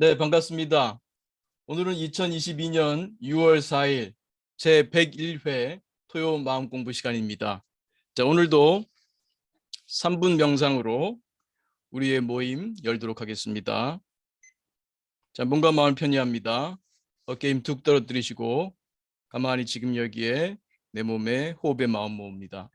네, 반갑습니다. 오늘은 2022년 6월 4일 제101회 토요 마음 공부 시간입니다. 자, 오늘도 3분 명상으로 우리의 모임 열도록 하겠습니다. 자, 몸과 마음을 편히합니다. 어깨 힘 툭 떨어뜨리시고 가만히 지금 여기에 내 몸에 호흡의 마음 모읍니다.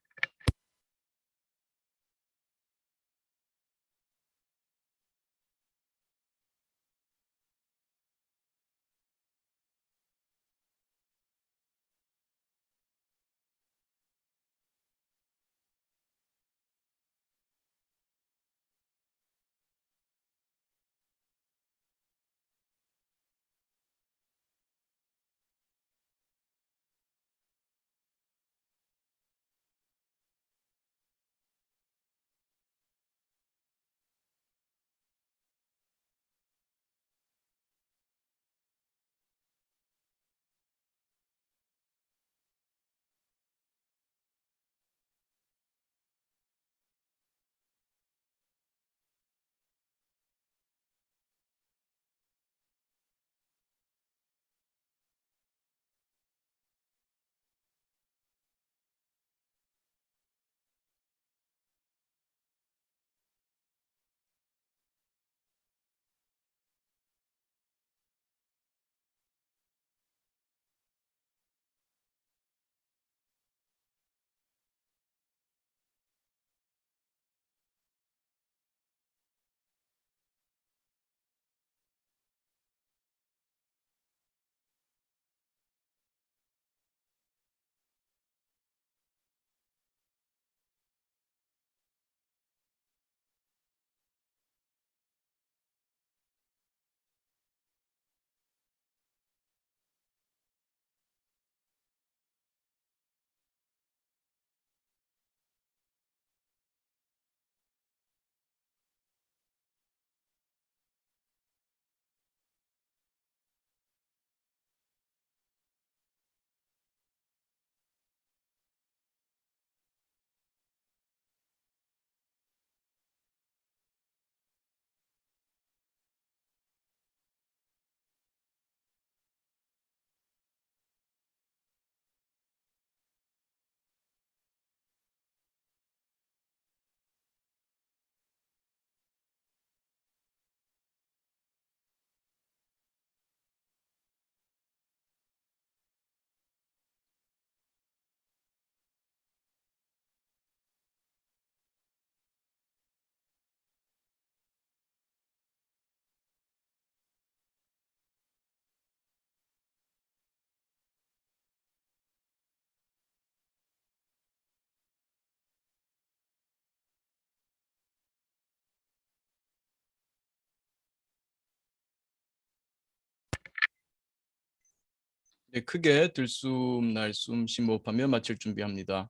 네, 크게 들숨, 날숨, 심호흡하며 마칠 준비합니다.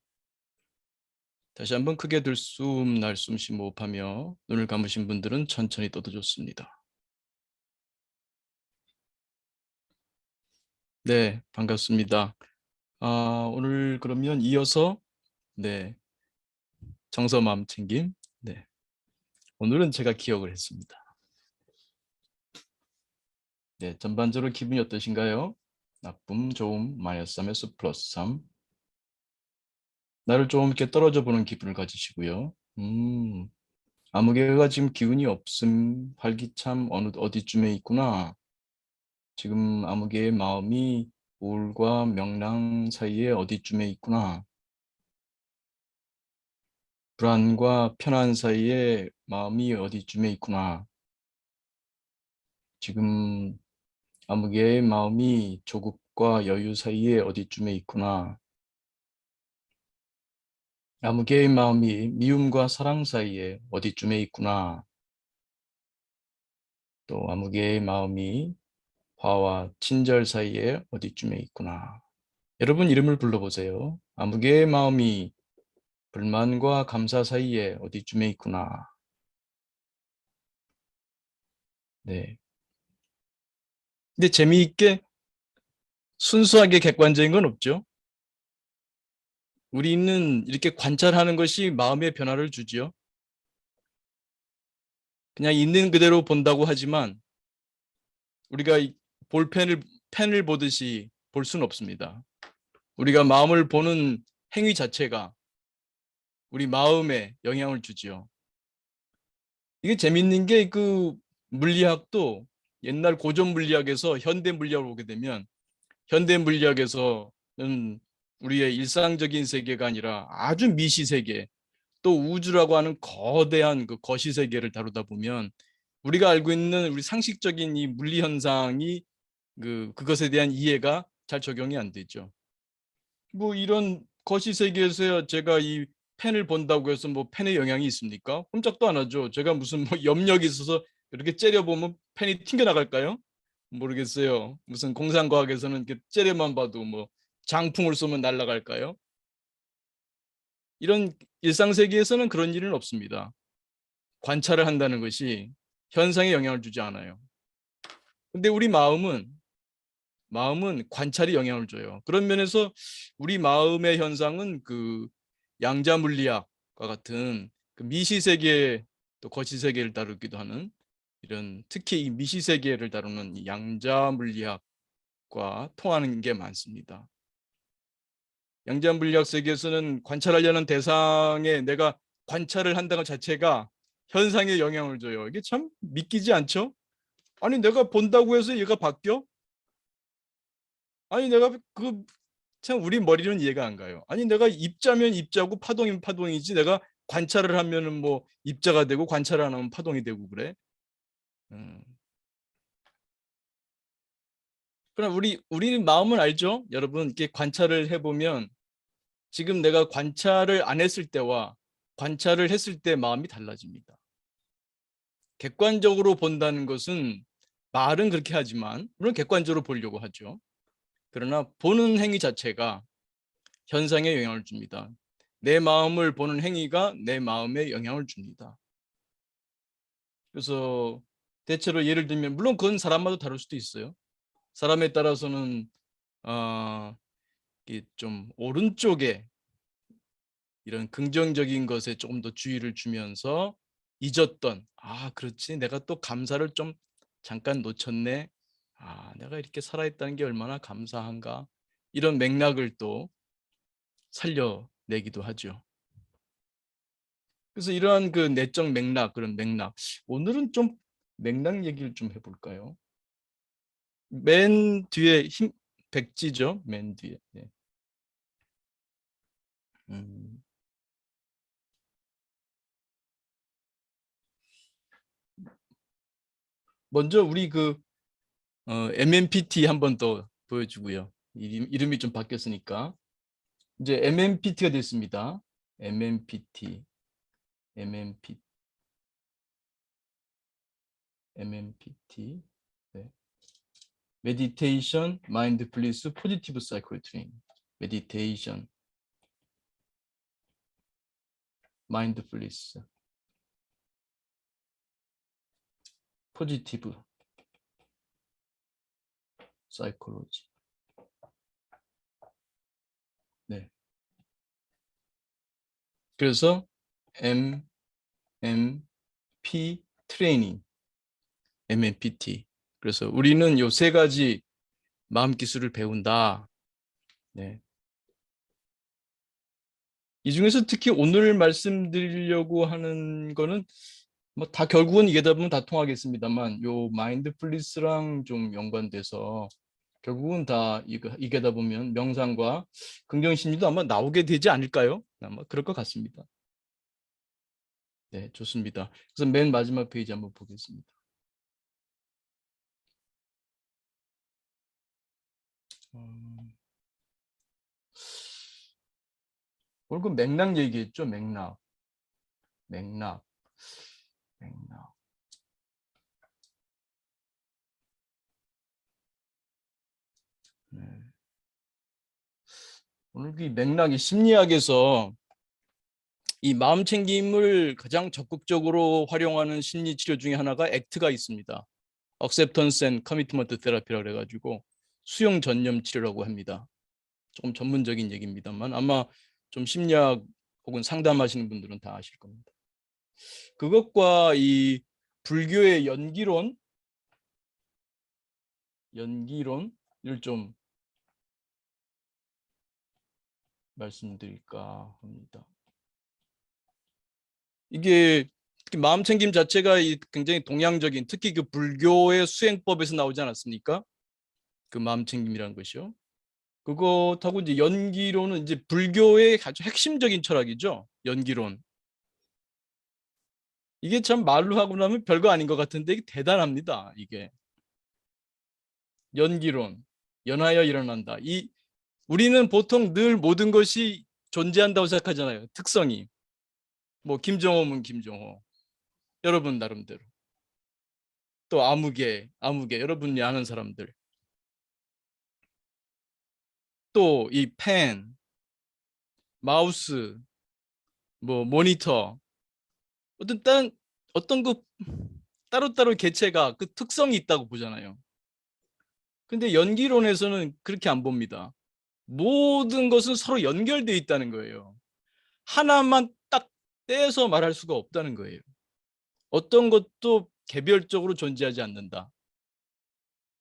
다시 한번 크게 들숨, 날숨, 심호흡하며 눈을 감으신 분들은 천천히 떠도 좋습니다. 네, 반갑습니다. 오늘 그러면 이어서 네, 정서 마음 챙김. 네, 오늘은 제가 기억을 했습니다. 네, 전반적으로 기분이 어떠신가요? 나쁨, 좋음, 마이너스 3에서 플러스 3. 나를 좀 이렇게 떨어져 보는 기분을 가지시고요. 아무개가 지금 기운이 없음, 활기참 어디쯤에 있구나. 지금 아무개의 마음이 우울과 명랑 사이에 어디쯤에 있구나. 불안과 편안 사이에 마음이 어디쯤에 있구나. 지금 아무개의 마음이 조급과 여유 사이에 어디쯤에 있구나. 아무개의 마음이 미움과 사랑 사이에 어디쯤에 있구나. 또 아무개의 마음이 화와 친절 사이에 어디쯤에 있구나. 여러분 이름을 불러보세요. 아무개의 마음이 불만과 감사 사이에 어디쯤에 있구나. 네. 근데 재미있게 순수하게 객관적인 건 없죠. 우리는 이렇게 관찰하는 것이 마음의 변화를 주지요. 그냥 있는 그대로 본다고 하지만 우리가 볼펜을 펜을 보듯이 볼 수는 없습니다. 우리가 마음을 보는 행위 자체가 우리 마음에 영향을 주지요. 이게 재밌는 게 그 물리학도 옛날 고전 물리학에서 현대 물리학을 보게 되면 현대 물리학에서는 우리의 일상적인 세계가 아니라 아주 미시 세계, 또 우주라고 하는 거대한 그 거시 세계를 다루다 보면 우리가 알고 있는 우리 상식적인 이 물리 현상이 그것에 대한 이해가 잘 적용이 안 되죠. 뭐 이런 거시 세계에서 제가 이 펜을 본다고 해서 뭐 펜에 영향이 있습니까? 꼼짝도 안 하죠. 제가 무슨 뭐 염력이 있어서 이렇게 째려보면 펜이 튕겨나갈까요? 모르겠어요. 무슨 공상과학에서는 이렇게 째려만 봐도 뭐 장풍을 쏘면 날아갈까요? 이런 일상 세계에서는 그런 일은 없습니다. 관찰을 한다는 것이 현상에 영향을 주지 않아요. 근데 우리 마음은 관찰이 영향을 줘요. 그런 면에서 우리 마음의 현상은 그 양자 물리학과 같은 그 미시 세계 또 거시 세계를 다루기도 하는 이런 특히 이 미시 세계를 다루는 이 양자 물리학과 통하는 게 많습니다. 양자 물리학 세계에서는 관찰하려는 대상에 내가 관찰을 한다는 것 자체가 현상에 영향을 줘요. 이게 참 믿기지 않죠? 아니 내가 본다고 해서 얘가 바뀌어? 아니 내가 참 우리 머리는 이해가 안 가요. 아니 내가 입자면 입자고 파동이면 파동이지 내가 관찰을 하면은 뭐 입자가 되고 관찰을 안 하면 파동이 되고 그래. 음. 그럼 우리 마음은 알죠? 여러분 이렇게 관찰을 해보면 지금 내가 관찰을 안 했을 때와 관찰을 했을 때 마음이 달라집니다. 객관적으로 본다는 것은 말은 그렇게 하지만 물론 객관적으로 보려고 하죠. 그러나 보는 행위 자체가 현상에 영향을 줍니다. 내 마음을 보는 행위가 내 마음에 영향을 줍니다. 그래서 대체로 예를 들면 물론 그건 사람마다 다를 수도 있어요. 사람에 따라서는 좀 오른쪽에 이런 긍정적인 것에 조금 더 주의를 주면서 잊었던 그렇지 내가 또 감사를 좀 잠깐 놓쳤네. 내가 이렇게 살아있다는 게 얼마나 감사한가. 이런 맥락을 또 살려내기도 하죠. 그래서 이러한 그 내적 맥락, 그런 맥락. 오늘은 좀 맥락 얘기를 좀 해볼까요? 맨 뒤에 백지죠. 맨 뒤에. 네. 음, 먼저 우리 MMPT 한번 더 보여주고요. 이름이 좀 바뀌었으니까. 이제 MMPT가 됐습니다. MMPT, MMP, MMPT. 네. Meditation, Mindfulness, Positive Cycle Training. Meditation, Mindfulness, Positive Psychology. 네. 그래서 MMP 트레이닝, MMPT. 그래서 우리는 요 세 가지 마음 기술을 배운다. 네. 이 중에서 특히 오늘 말씀드리려고 하는 거는 뭐 다 결국은 이게다 보면 다 통하겠습니다만 요 마인드풀니스랑 좀 연관돼서 결국은 다 이게다 보면 명상과 긍정심리도 아마 나오게 되지 않을까요? 아마 그럴 것 같습니다. 네, 좋습니다. 그래서 맨 마지막 페이지 한번 보겠습니다. 오늘 그 맥락 얘기했죠? 맥락. 맥락. 맥락. 네. 오늘 그 맥락이 심리학에서 이 마음 챙김을 가장 적극적으로 활용하는 심리 치료 중에 하나가 액트가 있습니다. Acceptance and Commitment Therapy라고 해가지고 수용 전념 치료라고 합니다. 조금 전문적인 얘기입니다만 아마 좀 심리학 혹은 상담하시는 분들은 다 아실 겁니다. 그것과 이 불교의 연기론 연기론을 좀 말씀드릴까 합니다. 이게 특히 마음챙김 자체가 굉장히 동양적인, 특히 그 불교의 수행법에서 나오지 않았습니까? 그 마음챙김이라는 것이요. 그것하고 이제 연기론은 이제 불교의 아주 핵심적인 철학이죠. 연기론. 이게 참 말로 하고 나면 별거 아닌 것 같은데 이게 대단합니다. 이게 연기론, 연하여 일어난다. 우리는 보통 늘 모든 것이 존재한다고 생각하잖아요. 특성이. 뭐 김정호면 김정호. 여러분 나름대로. 또 아무개 여러분이 아는 사람들. 또 이 펜, 마우스, 뭐 모니터 어떤 그 따로따로 개체가 그 특성이 있다고 보잖아요. 근데 연기론에서는 그렇게 안 봅니다. 모든 것은 서로 연결되어 있다는 거예요. 하나만 딱 떼서 말할 수가 없다는 거예요. 어떤 것도 개별적으로 존재하지 않는다.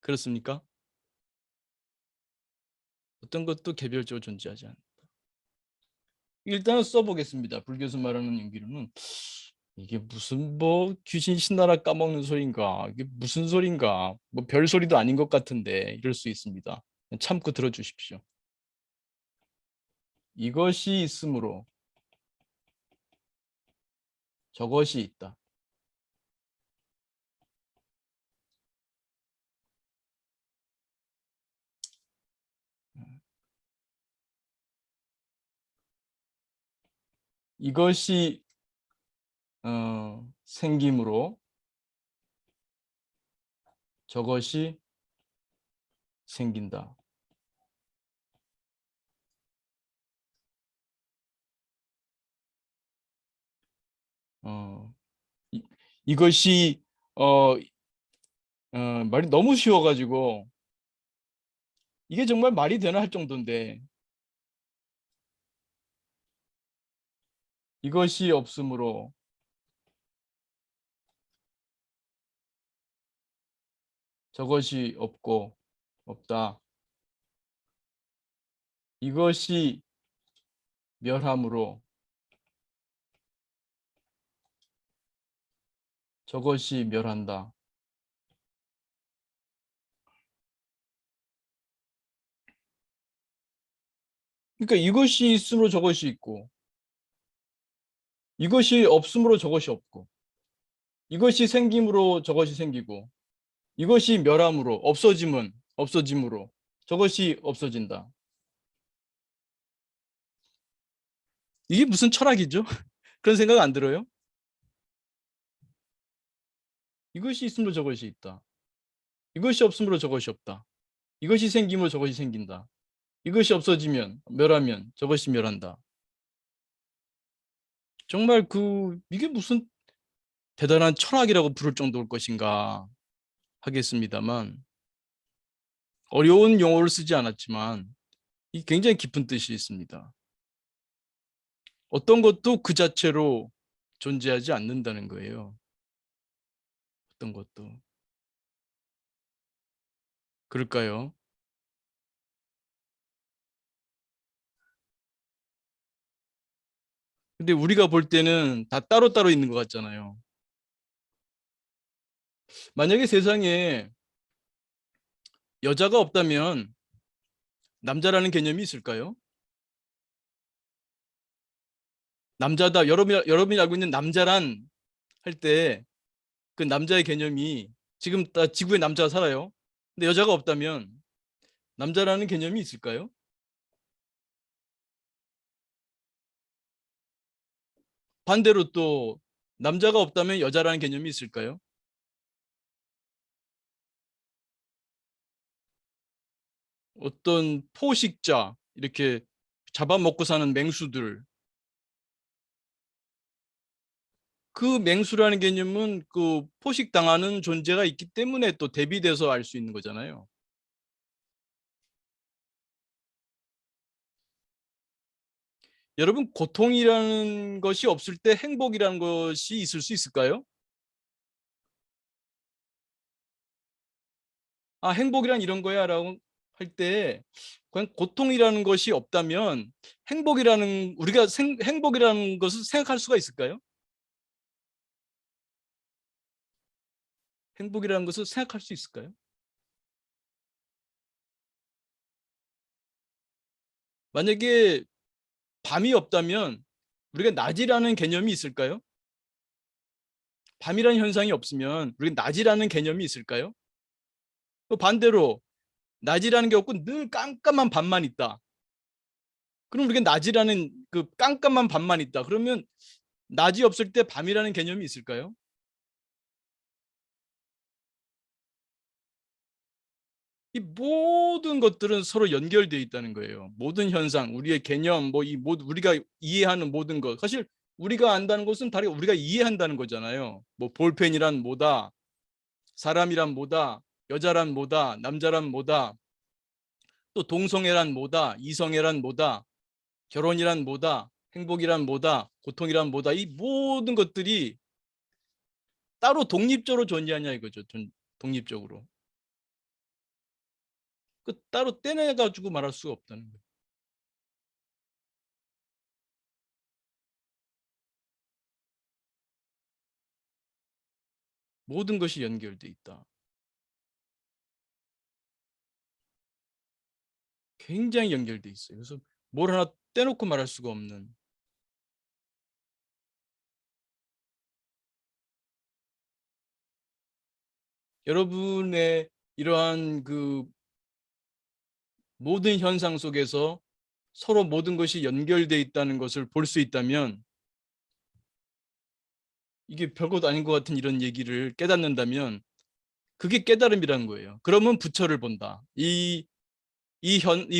그렇습니까? 어떤 것도 개별적으로 존재하지 않는다. 일단은 써보겠습니다. 불교에서 말하는 연기론은 이게 무슨 뭐 귀신 신나라 까먹는 소린가? 이게 무슨 소린가? 뭐 별 소리도 아닌 것 같은데 이럴 수 있습니다. 참고 들어주십시오. 이것이 있으므로 저것이 있다. 이것이 생김으로 저것이 생긴다. 어, 이것이 어, 말이 너무 쉬워가지고 이게 정말 말이 되나 할 정도인데 이것이 없으므로 저것이 없고 없다. 이것이 멸함으로 저것이 멸한다. 그러니까 이것이 있으므로 저것이 있고 이것이 없으므로 저것이 없고 이것이 생김으로 저것이 생기고 이것이 멸함으로 없어짐으로 저것이 없어진다. 이게 무슨 철학이죠? 그런 생각 안 들어요? 이것이 있으므로 저것이 있다. 이것이 없으므로 저것이 없다. 이것이 생기므로 저것이 생긴다. 이것이 없어지면 멸하면 저것이 멸한다. 정말 이게 무슨 대단한 철학이라고 부를 정도일 것인가 하겠습니다만 어려운 용어를 쓰지 않았지만 이 굉장히 깊은 뜻이 있습니다. 어떤 것도 그 자체로 존재하지 않는다는 거예요. 어떤 것도. 그럴까요? 근데 우리가 볼 때는 다 따로따로 있는 것 같잖아요. 만약에 세상에 여자가 없다면 남자라는 개념이 있을까요? 남자다. 여러분이 알고 있는 남자란 할 때 그 남자의 개념이 지금 다 지구에 남자가 살아요. 근데 여자가 없다면 남자라는 개념이 있을까요? 반대로 또 남자가 없다면 여자라는 개념이 있을까요? 어떤 포식자, 이렇게 잡아먹고 사는 맹수들, 그 맹수라는 개념은 그 포식당하는 존재가 있기 때문에 또 대비돼서 알 수 있는 거잖아요. 여러분, 고통이라는 것이 없을 때 행복이라는 것이 있을 수 있을까요? 아, 행복이란 이런 거야라고 할 때 그냥 고통이라는 것이 없다면 우리가 행복이라는 것을 생각할 수가 있을까요? 행복이라는 것을 생각할 수 있을까요? 만약에 밤이 없다면 우리가 낮이라는 개념이 있을까요? 밤이라는 현상이 없으면 우리가 낮이라는 개념이 있을까요? 또 반대로 낮이라는 게 없고 늘 깜깜한 밤만 있다. 그럼 우리가 낮이라는 그 깜깜한 밤만 있다. 그러면 낮이 없을 때 밤이라는 개념이 있을까요? 이 모든 것들은 서로 연결되어 있다는 거예요. 모든 현상, 우리의 개념, 뭐 이 모든 우리가 이해하는 모든 것. 사실 우리가 안다는 것은 다르게 우리가 이해한다는 거잖아요. 뭐 볼펜이란 뭐다, 사람이란 뭐다, 여자란 뭐다, 남자란 뭐다, 또 동성애란 뭐다, 이성애란 뭐다, 결혼이란 뭐다, 행복이란 뭐다, 고통이란 뭐다. 이 모든 것들이 따로 독립적으로 존재하냐 이거죠. 독립적으로. 그 따로 떼내 가지고 말할 수가 없다는 거예요. 모든 것이 연결돼 있다. 굉장히 연결돼 있어요. 그래서 뭘 하나 떼놓고 말할 수가 없는. 여러분의 이러한 그 모든 현상 속에서 서로 모든 것이 연결돼 있다는 것을 볼 수 있다면 이게 별것도 아닌 것 같은 이런 얘기를 깨닫는다면 그게 깨달음이라는 거예요. 그러면 부처를 본다. 이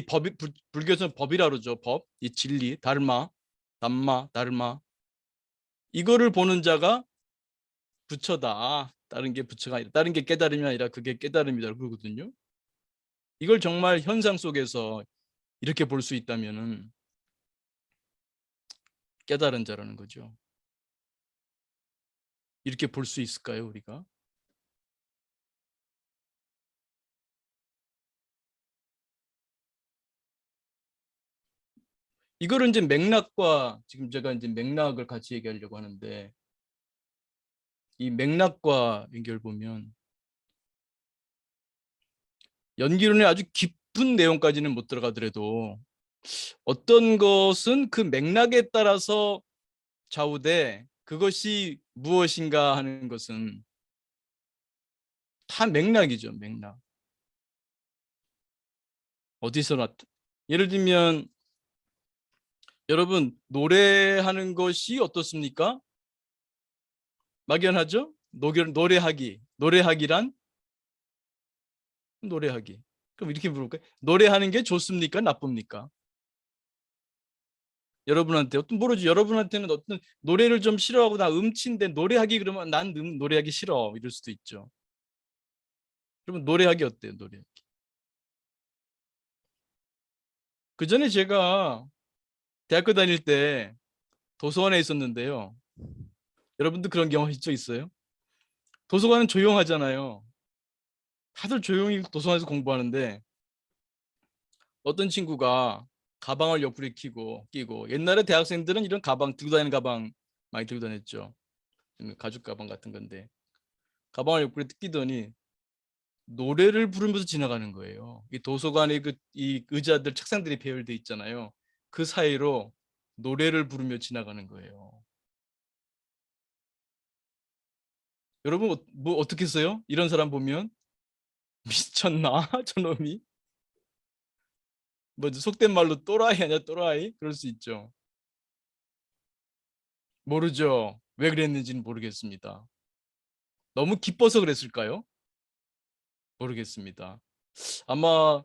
법이 불교에서는 법이라 그러죠. 법, 이 진리, 다르마. 이거를 보는 자가 부처다. 다른 게 부처가 아니라 다른 게 깨달음이 아니라 그게 깨달음이다 그러거든요. 이걸 정말 현상 속에서 이렇게 볼 수 있다면은 깨달은 자라는 거죠. 이렇게 볼 수 있을까요, 우리가? 이거를 이제 맥락과 지금 제가 이제 맥락을 같이 얘기하려고 하는데 이 맥락과 연결 보면 연기론의 아주 깊은 내용까지는 못 들어가더라도 어떤 것은 그 맥락에 따라서 좌우돼 그것이 무엇인가 하는 것은 다 맥락이죠, 맥락. 어디서 예를 들면 여러분 노래하는 것이 어떻습니까? 막연하죠? 노래하기란 노래하기. 그럼 이렇게 물어볼까요? 노래하는 게 좋습니까? 나쁩니까? 여러분한테 어떤 모르지. 여러분한테는 어떤 노래를 좀 싫어하고 나 음치인데 노래하기 그러면 난 노래하기 싫어 이럴 수도 있죠. 그러면 노래하기 어때요? 노래하기. 그 전에 제가 대학교 다닐 때 도서관에 있었는데요. 여러분도 그런 경험 있어요? 도서관은 조용하잖아요. 다들 조용히 도서관에서 공부하는데 어떤 친구가 가방을 옆구리에 끼고 옛날에 대학생들은 이런 가방 들고 다니는 가방 많이 들고 다녔죠. 가죽 가방 같은 건데 가방을 옆구리에 끼더니 노래를 부르면서 지나가는 거예요. 이 도서관에 이 의자들 책상들이 배열돼 있잖아요. 그 사이로 노래를 부르며 지나가는 거예요. 여러분 뭐 어떻게 써요? 이런 사람 보면 미쳤나? 저놈이 뭐 속된 말로 또라이 아니야 또라이? 그럴 수 있죠. 모르죠. 왜 그랬는지는 모르겠습니다. 너무 기뻐서 그랬을까요? 모르겠습니다. 아마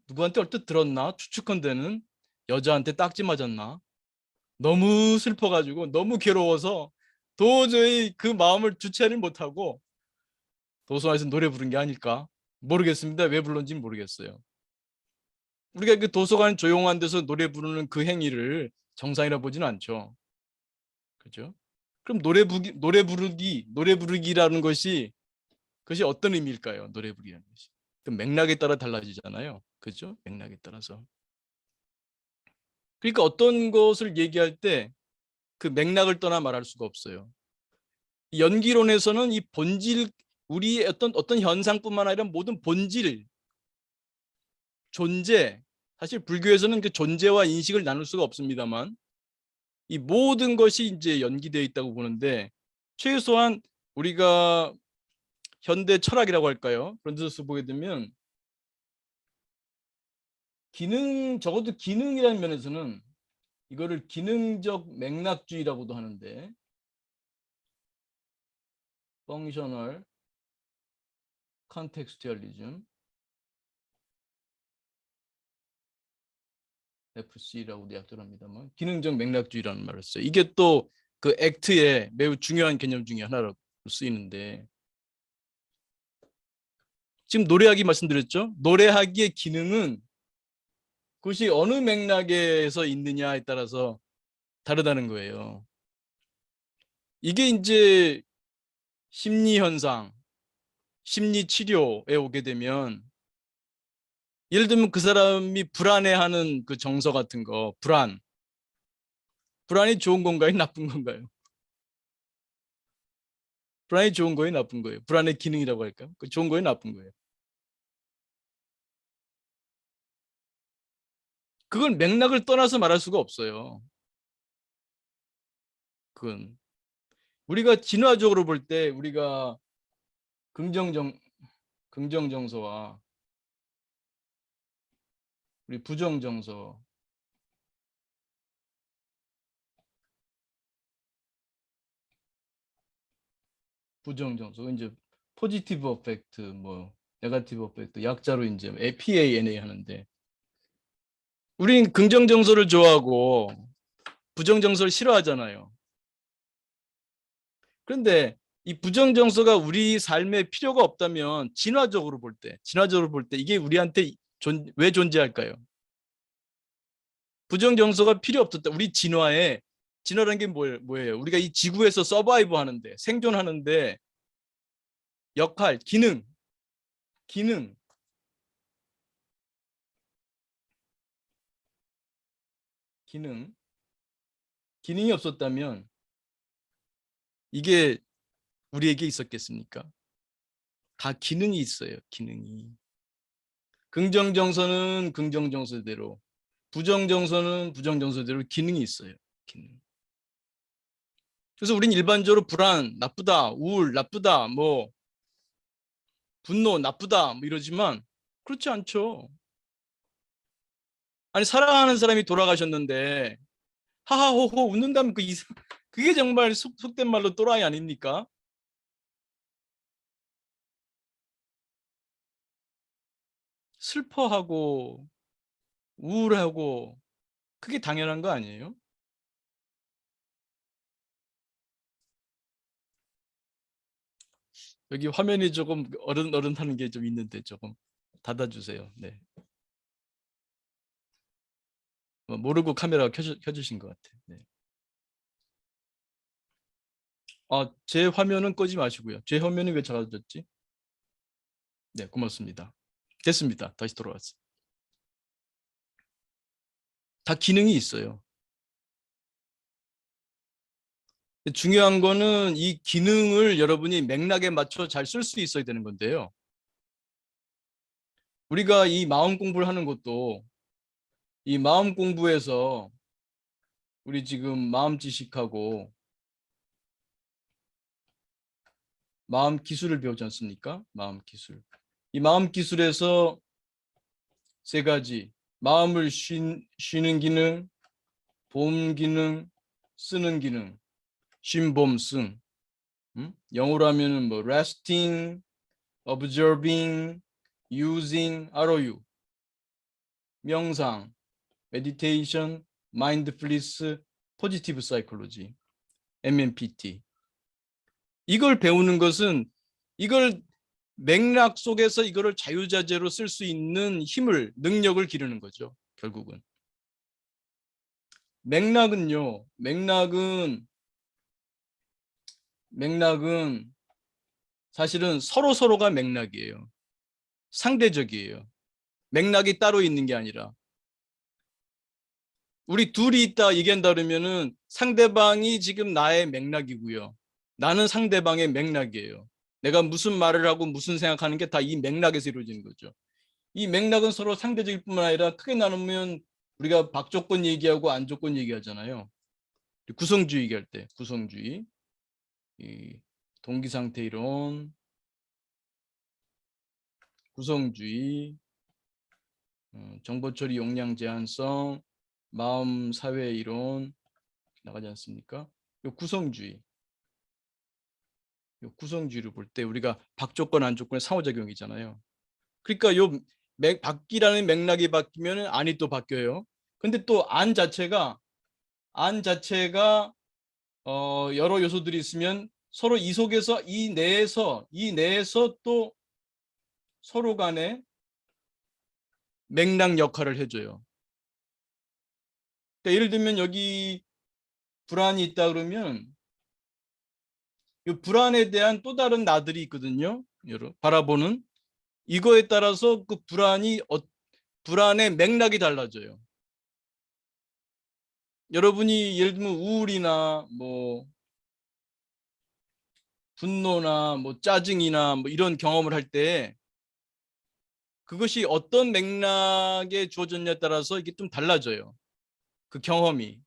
누구한테 얼핏 들었나? 추측컨대는 여자한테 딱지 맞았나? 너무 슬퍼가지고 너무 괴로워서 도저히 그 마음을 주체를 못하고 도서관에서 노래 부른 게 아닐까? 모르겠습니다. 왜 불렀는지 모르겠어요. 우리가 그 도서관 조용한 데서 노래 부르는 그 행위를 정상이라 보지는 않죠. 그죠? 그럼 노래 부르기라는 것이 그것이 어떤 의미일까요? 노래 부르기라는 것이. 그 맥락에 따라 달라지잖아요. 그죠? 맥락에 따라서. 그러니까 어떤 것을 얘기할 때 그 맥락을 떠나 말할 수가 없어요. 연기론에서는 이 본질, 우리의 어떤 현상뿐만 아니라 모든 본질, 존재, 사실 불교에서는 그 존재와 인식을 나눌 수가 없습니다만 이 모든 것이 이제 연기되어 있다고 보는데, 최소한 우리가 현대 철학이라고 할까요? 그런 데서 보게 되면 적어도 기능이라는 면에서는 이거를 기능적 맥락주의라고도 하는데, 펑셔널 컨텍스튜얼리즘, FC라고도 약도를 합니다만, 기능적 맥락주의라는 말을 써요. 이게 또 그 액트의 매우 중요한 개념 중에 하나로 쓰이는데, 지금 노래하기 말씀드렸죠? 노래하기의 기능은 그것이 어느 맥락에서 있느냐에 따라서 다르다는 거예요. 이게 이제 심리 현상, 심리 치료에 오게 되면, 예를 들면 그 사람이 불안해하는 그 정서 같은 거, 불안이 좋은 건가요? 나쁜 건가요? 불안이 좋은 거예요? 나쁜 거예요? 불안의 기능이라고 할까요? 그 좋은 거예요? 나쁜 거예요? 그건 맥락을 떠나서 말할 수가 없어요. 그건 우리가 진화적으로 볼 때 우리가 긍정정 긍정정서와 우리 부정정서, 부정정서 이제 포지티브 어펙트, 뭐 네거티브 어펙트 약자로 이제 PANA 하는데, 우린 긍정정서를 좋아하고 부정정서를 싫어하잖아요. 그런데 이 부정정서가 우리 삶에 필요가 없다면 진화적으로 볼 때 이게 우리한테 왜 존재할까요? 부정정서가 필요 없었다. 우리 진화라는 게 뭐예요? 우리가 이 지구에서 서바이브 하는데, 생존하는데 역할, 기능, 기능, 기능이 없었다면 이게 우리에게 있었겠습니까? 다 기능이 있어요. 기능이. 긍정정서는 긍정정서대로, 부정정서는 부정정서대로 기능이 있어요. 기능. 그래서 우린 일반적으로 불안, 나쁘다, 우울, 나쁘다, 뭐 분노, 나쁘다, 뭐 이러지만 그렇지 않죠. 아니, 사랑하는 사람이 돌아가셨는데 하하호호 웃는다면 그게 정말 속된 말로 또라이 아닙니까? 슬퍼하고 우울하고 그게 당연한 거 아니에요? 여기 화면이 조금 어른어른하는 게 좀 있는데 조금 닫아주세요. 네. 모르고 카메라가 켜주신 것 같아요. 네. 제 화면은 끄지 마시고요. 제 화면이 왜 작아졌지? 네, 고맙습니다. 됐습니다. 다시 돌아왔어요. 다 기능이 있어요. 중요한 거는 이 기능을 여러분이 맥락에 맞춰 잘 쓸 수 있어야 되는 건데요. 우리가 이 마음 공부를 하는 것도, 이 마음 공부에서 우리 지금 마음 지식하고 마음 기술을 배우지 않습니까? 마음 기술. 이 마음 기술에서 세 가지: 마음을 쉬는 기능, 봄 기능, 쓰는 기능, 쉼, 봄, 승. 영어로 하면은 뭐 resting, observing, using, ROU, 명상, meditation, mindfulness, positive psychology, MMPT. 이걸 배우는 것은, 이걸 맥락 속에서 이거를 자유자재로 쓸 수 있는 능력을 기르는 거죠. 결국은 맥락은 사실은 서로서로가 맥락이에요. 상대적이에요. 맥락이 따로 있는 게 아니라. 우리 둘이 있다 얘기한다 그러면은 상대방이 지금 나의 맥락이고요. 나는 상대방의 맥락이에요. 내가 무슨 말을 하고 무슨 생각하는 게 다 이 맥락에서 이루어지는 거죠. 이 맥락은 서로 상대적일 뿐만 아니라 크게 나누면 우리가 박조건 얘기하고 안조건 얘기하잖아요. 구성주의 얘기할 때 구성주의, 이 동기상태 이론, 구성주의, 정보처리 용량 제한성, 마음 사회 이론 나가지 않습니까? 요 구성주의. 요 구성주의를 볼 때 우리가 박조건 안조건의 상호작용이잖아요. 그러니까 요 바뀌라는 맥락이 바뀌면 안이 또 바뀌어요. 근데 또 안 자체가 여러 요소들이 있으면 서로 이 속에서 이 내에서 또 서로 간에 맥락 역할을 해줘요. 그러니까 예를 들면 여기 불안이 있다 그러면 이 불안에 대한 또 다른 나들이 있거든요. 바라보는 이거에 따라서 그 불안의 맥락이 달라져요. 여러분이 예를 들면 우울이나 뭐 분노나 뭐 짜증이나 뭐 이런 경험을 할 때 그것이 어떤 맥락에 주어졌냐에 따라서 이게 좀 달라져요. 그 경험이.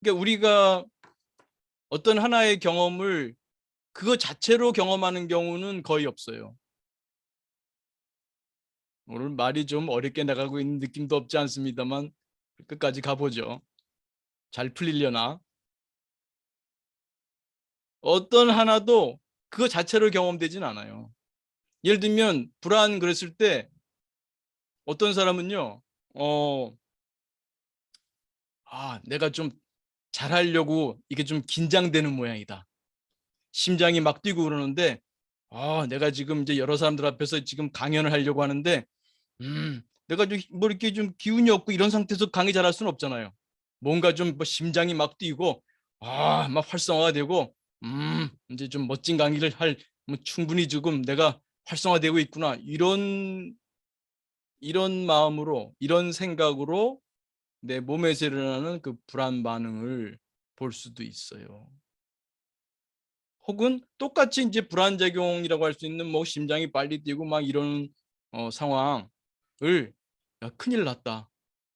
그러니까 우리가 어떤 하나의 경험을 그거 자체로 경험하는 경우는 거의 없어요. 오늘 말이 좀 어렵게 나가고 있는 느낌도 없지 않습니다만 끝까지 가보죠. 잘 풀리려나? 어떤 하나도 그거 자체로 경험되진 않아요. 예를 들면 불안 그랬을 때 어떤 사람은요, 내가 좀 잘하려고 이게 좀 긴장되는 모양이다. 심장이 막 뛰고 그러는데, 내가 지금 이제 여러 사람들 앞에서 지금 강연을 하려고 하는데, 내가 좀 뭐 이렇게 좀 기운이 없고 이런 상태에서 강의 잘할 수는 없잖아요. 뭔가 좀 뭐 심장이 막 뛰고, 막 활성화가 되고, 이제 좀 멋진 강의를 뭐 충분히 지금 내가 활성화되고 있구나. 이런 마음으로, 이런 생각으로 내 몸에서 일어나는 그 불안 반응을 볼 수도 있어요. 혹은 똑같이 이제 불안작용이라고 할 수 있는 뭐 심장이 빨리 뛰고 막 이런 상황을 야, 큰일 났다.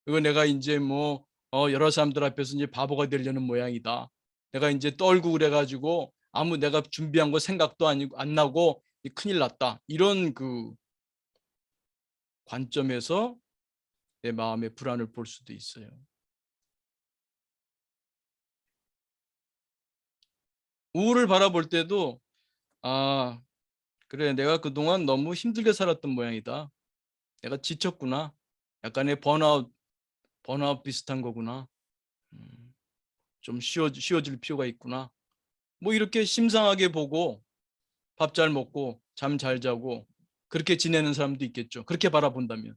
이거 내가 이제 뭐 여러 사람들 앞에서 이제 바보가 되려는 모양이다. 내가 이제 떨고 그래가지고 아무 내가 준비한 거 생각도 아니고 안 나고 큰일 났다. 이런 그 관점에서 내 마음의 불안을 볼 수도 있어요. 우울을 바라볼 때도 그래 내가 그동안 너무 힘들게 살았던 모양이다. 내가 지쳤구나. 약간의 번아웃 비슷한 거구나. 좀 쉬어질 필요가 있구나. 뭐 이렇게 심상하게 보고 밥 잘 먹고 잠 잘 자고 그렇게 지내는 사람도 있겠죠. 그렇게 바라본다면.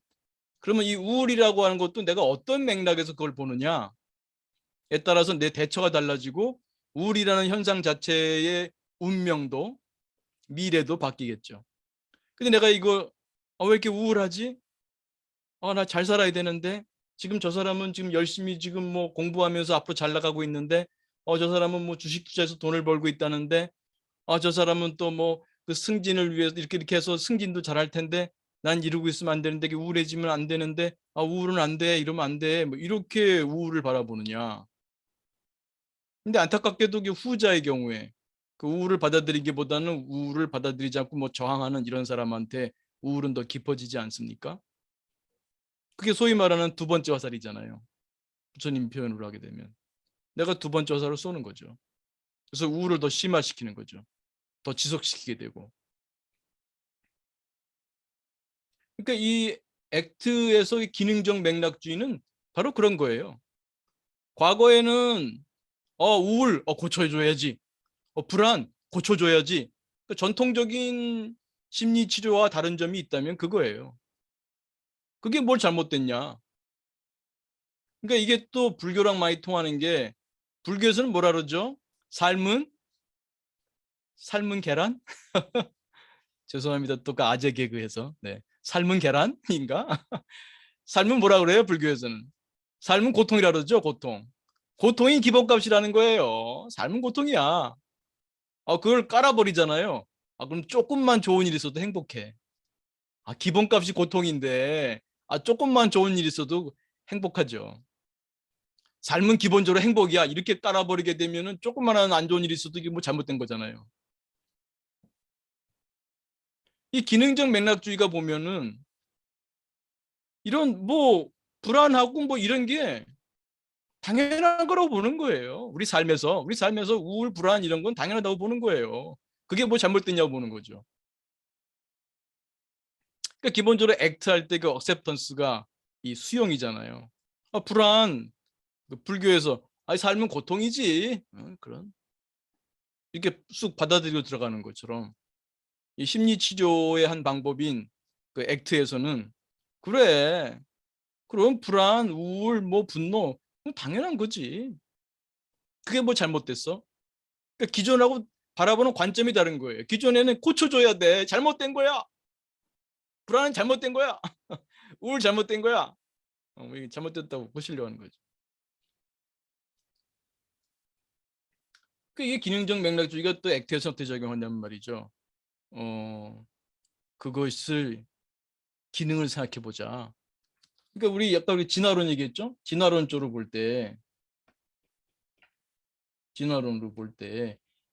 그러면 이 우울이라고 하는 것도 내가 어떤 맥락에서 그걸 보느냐에 따라서 내 대처가 달라지고 우울이라는 현상 자체의 운명도 미래도 바뀌겠죠. 근데 내가 이거 왜 이렇게 우울하지? 나 잘 살아야 되는데 지금 저 사람은 지금 열심히 지금 뭐 공부하면서 앞으로 잘 나가고 있는데 저 사람은 뭐 주식 투자해서 돈을 벌고 있다는데 저 사람은 또 뭐 그 승진을 위해서 이렇게 해서 승진도 잘할 텐데 난 이러고 있으면 안 되는데 우울해지면 안 되는데 우울은 안 돼 이러면 안 돼 뭐 이렇게 우울을 바라보느냐. 근데 안타깝게도 그 후자의 경우에 그 우울을 받아들이기보다는 우울을 받아들이지 않고 뭐 저항하는 이런 사람한테 우울은 더 깊어지지 않습니까? 그게 소위 말하는 두 번째 화살이잖아요. 부처님 표현으로 하게 되면 내가 두 번째 화살을 쏘는 거죠. 그래서 우울을 더 심화시키는 거죠. 더 지속시키게 되고. 그러니까 이 액트에서의 기능적 맥락주의는 바로 그런 거예요. 과거에는 우울 고쳐줘야지. 불안 고쳐줘야지. 그러니까 전통적인 심리 치료와 다른 점이 있다면 그거예요. 그게 뭘 잘못됐냐? 그러니까 이게 또 불교랑 많이 통하는 게 불교에서는 뭐라 그러죠? 삶은 계란? 죄송합니다. 또 그 아재 개그해서. 네. 삶은 계란인가? 삶은 뭐라 그래요? 불교에서는. 삶은 고통이라 그러죠. 고통. 고통이 기본값이라는 거예요. 삶은 고통이야. 그걸 깔아버리잖아요. 그럼 조금만 좋은 일 있어도 행복해. 기본값이 고통인데 조금만 좋은 일 있어도 행복하죠. 삶은 기본적으로 행복이야. 이렇게 깔아버리게 되면은 조그만한 안 좋은 일이 있어도 이게 뭐 잘못된 거잖아요. 이 기능적 맥락주의가 보면은 이런 뭐 불안하고 뭐 이런 게 당연한 거라고 보는 거예요. 우리 삶에서 우울, 불안 이런 건 당연하다고 보는 거예요. 그게 뭐 잘못됐냐고 보는 거죠. 그러니까 기본적으로 액트 할 때 그 억셉턴스가 이 수용이잖아요. 불안, 그 불교에서 삶은 고통이지. 그런 이렇게 쑥 받아들이고 들어가는 것처럼 이 심리 치료의 한 방법인 그 액트에서는 그래. 그럼 불안, 우울, 뭐 분노 당연한 거지. 그게 뭐 잘못됐어? 그러니까 기존하고 바라보는 관점이 다른 거예요. 기존에는 고쳐줘야 돼. 잘못된 거야. 불안은 잘못된 거야. 우울 잘못된 거야. 이게 잘못됐다고 보시려고 하는 거죠. 이게 기능적 맥락주의가 또 액트에서 어떻게 적용한다는 말이죠. 그것을 기능을 생각해 보자. 그러니까 우리 아까 우리 진화론 얘기했죠? 진화론으로 볼 때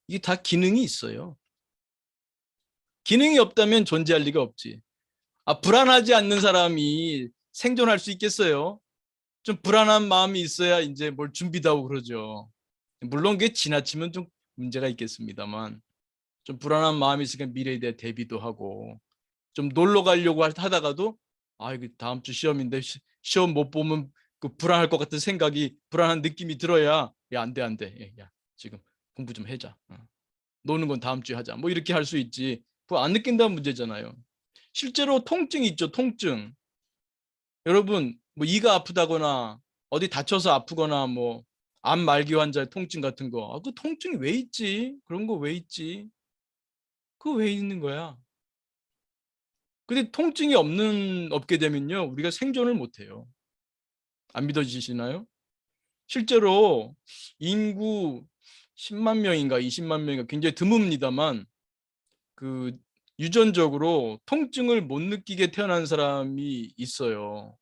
이게 다 기능이 있어요. 기능이 없다면 존재할 리가 없지. 불안하지 않는 사람이 생존할 수 있겠어요? 좀 불안한 마음이 있어야 이제 뭘 준비도 하고 그러죠. 물론 그게 지나치면 좀 문제가 있겠습니다만 좀 불안한 마음이 있으니까 미래에 대해 대비도 하고 좀 놀러 가려고 하다가도 이거 다음 주 시험인데 시험 못 보면 그 불안할 것 같은 생각이 불안한 느낌이 들어야 안 돼, 안 돼. 야, 지금 공부 좀 해자. 노는 건 다음 주에 하자. 뭐 이렇게 할 수 있지. 그거 안 느낀다는 문제잖아요. 실제로 통증이 있죠. 통증. 여러분 뭐 이가 아프다거나 어디 다쳐서 아프거나 뭐 암 말기 환자의 통증 같은 거. 그 통증이 왜 있지? 그런 거 왜 있지? 그거 왜 있는 거야? 근데 통증이 없게 되면요. 우리가 생존을 못 해요. 안 믿어지시나요? 실제로 인구 10만 명인가 20만 명인가 굉장히 드뭅니다만 그 유전적으로 통증을 못 느끼게 태어난 사람이 있어요.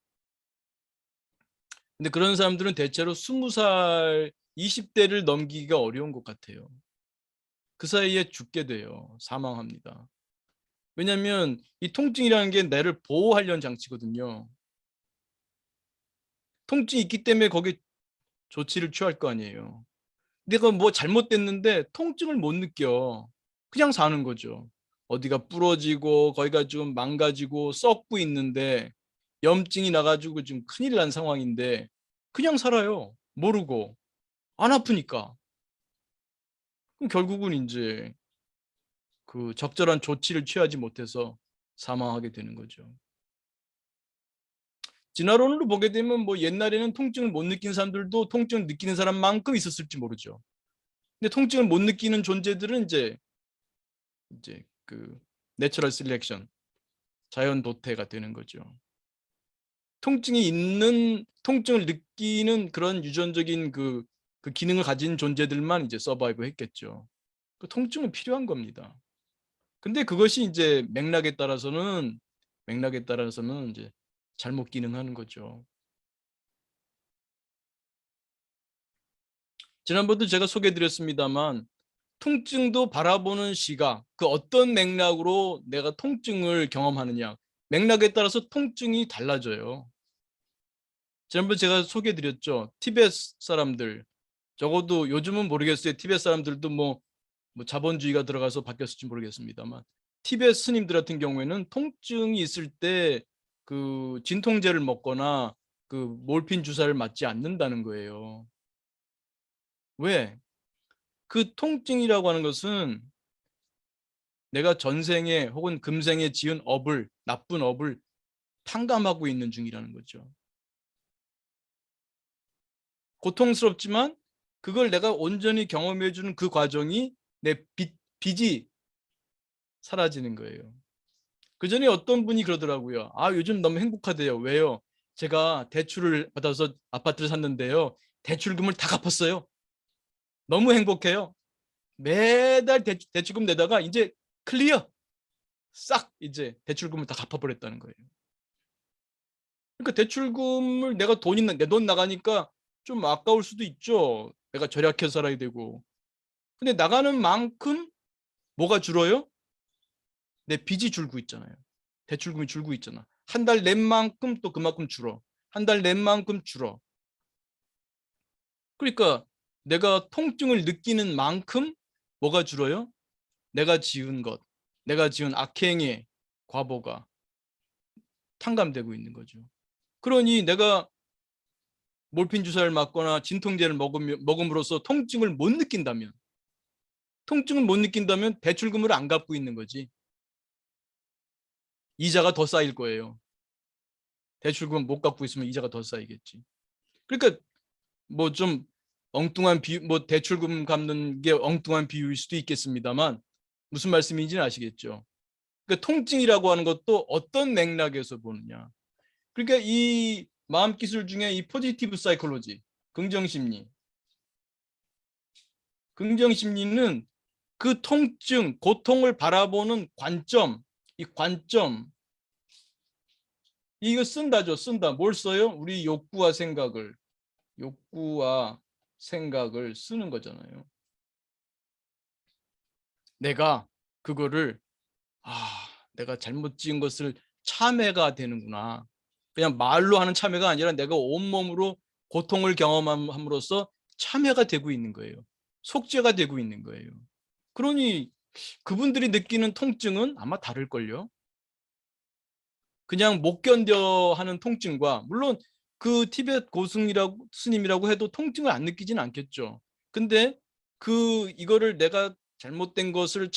근데 그런 사람들은 대체로 20살, 20대를 넘기기가 어려운 것 같아요. 그 사이에 죽게 돼요. 사망합니다. 왜냐하면 이 통증이라는 게 나를 보호하려는 장치거든요. 통증이 있기 때문에 거기에 조치를 취할 거 아니에요. 내가 뭐 잘못됐는데 통증을 못 느껴. 그냥 사는 거죠. 어디가 부러지고 거기가 좀 망가지고 썩고 있는데 염증이 나가지고 지금 큰일 난 상황인데 그냥 살아요. 모르고. 안 아프니까. 그럼 결국은 이제 그 적절한 조치를 취하지 못해서 사망하게 되는 거죠. 진화론으로 보게 되면 뭐 옛날에는 통증을 못 느끼는 사람들도 통증을 느끼는 사람만큼 있었을지 모르죠. 근데 통증을 못 느끼는 존재들은 이제 그 내추럴 셀렉션, 자연 도태가 되는 거죠. 통증을 느끼는 그런 유전적인 그 기능을 가진 존재들만 이제 서바이브 했겠죠. 그 통증은 필요한 겁니다. 근데 그것이 이제 맥락에 따라서는 이제 잘못 기능하는 거죠. 지난번도 제가 소개해드렸습니다만 통증도 바라보는 시각, 그 어떤 맥락으로 내가 통증을 경험하느냐, 맥락에 따라서 통증이 달라져요. 지난번 제가 소개해드렸죠. 티베트 사람들, 적어도 요즘은 모르겠어요. 티베트 사람들도 뭐 자본주의가 들어가서 바뀌었을지 모르겠습니다만 티베트 스님들 같은 경우에는 통증이 있을 때 그 진통제를 먹거나 그 몰핀 주사를 맞지 않는다는 거예요. 왜? 그 통증이라고 하는 것은 내가 전생에 혹은 금생에 지은 나쁜 업을 탕감하고 있는 중이라는 거죠. 고통스럽지만 그걸 내가 온전히 경험해 주는 그 과정이 내 빚이 사라지는 거예요. 그 전에 어떤 분이 그러더라고요. 아, 요즘 너무 행복하대요. 왜요? 제가 대출을 받아서 아파트를 샀는데요. 대출금을 다 갚았어요. 너무 행복해요. 매달 대출금 내다가 이제 클리어. 싹 이제 대출금을 다 갚아버렸다는 거예요. 그러니까 대출금을 내가 돈 있는 내 돈 나가니까 좀 아까울 수도 있죠. 내가 절약해서 살아야 되고. 근데 나가는 만큼 뭐가 줄어요? 내 빚이 줄고 있잖아요. 대출금이 줄고 있잖아. 한 달 낸 만큼 또 그만큼 줄어. 한 달 낸 만큼 줄어. 그러니까 내가 통증을 느끼는 만큼 뭐가 줄어요? 내가 지은 것, 내가 지은 악행의 과보가 탕감되고 있는 거죠. 그러니 내가 몰핀 주사를 맞거나 진통제를 먹음으로써 통증을 못 느낀다면 대출금을 안 갚고 있는 거지. 이자가 더 쌓일 거예요. 대출금 못 갚고 있으면 이자가 더 쌓이겠지. 그러니까 뭐 좀 엉뚱한 뭐 대출금 갚는 게 엉뚱한 비유일 수도 있겠습니다만 무슨 말씀인지는 아시겠죠. 그러니까 통증이라고 하는 것도 어떤 맥락에서 보느냐. 그러니까 이 마음 기술 중에 이 포지티브 사이콜로지, 긍정심리. 긍정심리는 그 통증, 고통을 바라보는 관점, 이 관점, 이거 쓴다죠. 쓴다. 뭘 써요? 우리 욕구와 생각을 쓰는 거잖아요. 내가 그거를 내가 잘못 지은 것을 참회가 되는구나. 그냥 말로 하는 참회가 아니라 내가 온몸으로 고통을 경험함으로써 참회가 되고 있는 거예요. 속죄가 되고 있는 거예요. 그러니 그분들이 느끼는 통증은 아마 다를걸요. 그냥 못 견뎌 하는 통증과 물론 그 티베트 고승이라고 스님이라고 해도 통증을 안 느끼지는 않겠죠. 근데 이거를 내가 잘못된 것이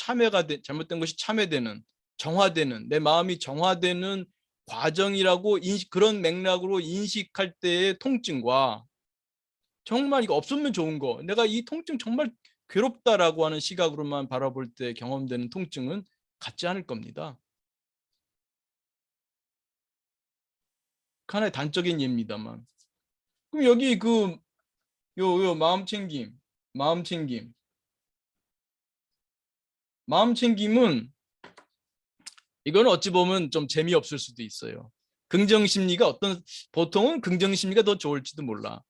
참회되는 정화되는 내 마음이 정화되는 과정이라고 그런 맥락으로 인식할 때의 통증과 정말 이거 없으면 좋은 거 내가 이 통증 정말 괴롭다라고 하는 시각으로만 바라볼 때 경험되는 통증은 같지 않을 겁니다. 하나의 단적인 예입니다만. 그럼 여기 요 마음 챙김. 마음 챙김은 이거는 어찌 보면 좀 재미없을 수도 있어요. 보통은 긍정 심리가 더 좋을지도 몰라.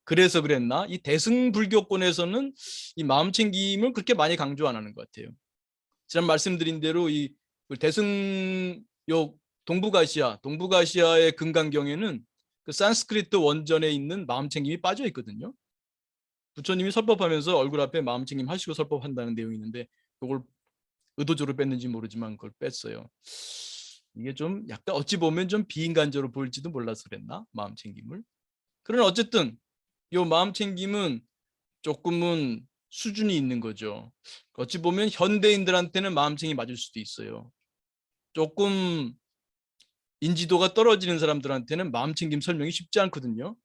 그래서 그랬나? 이 대승불교권에서는 이 마음 챙김을 그렇게 많이 강조 안 하는 것 같아요. 지난 말씀드린 대로 이 대승 요 동북아시아의 금강경에는 그 산스크리트 원전에 있는 마음 챙김이 빠져 있거든요. 부처님이 설법하면서 얼굴 앞에 마음 챙김 하시고 설법한다는 내용이 있는데 그걸 의도적으로 뺐는지 모르지만 그걸 뺐어요. 이게 좀 약간 어찌 보면 좀 비인간적으로 보일지도 몰라서 그랬나? 마음 챙김을. 그러나 어쨌든 이 마음 챙김은 조금은 수준이 있는 거죠. 어찌 보면 현대인들한테는 마음 챙김이 맞을 수도 있어요. 조금 인지도가 떨어지는 사람들한테는 마음 챙김 설명이 쉽지 않거든요.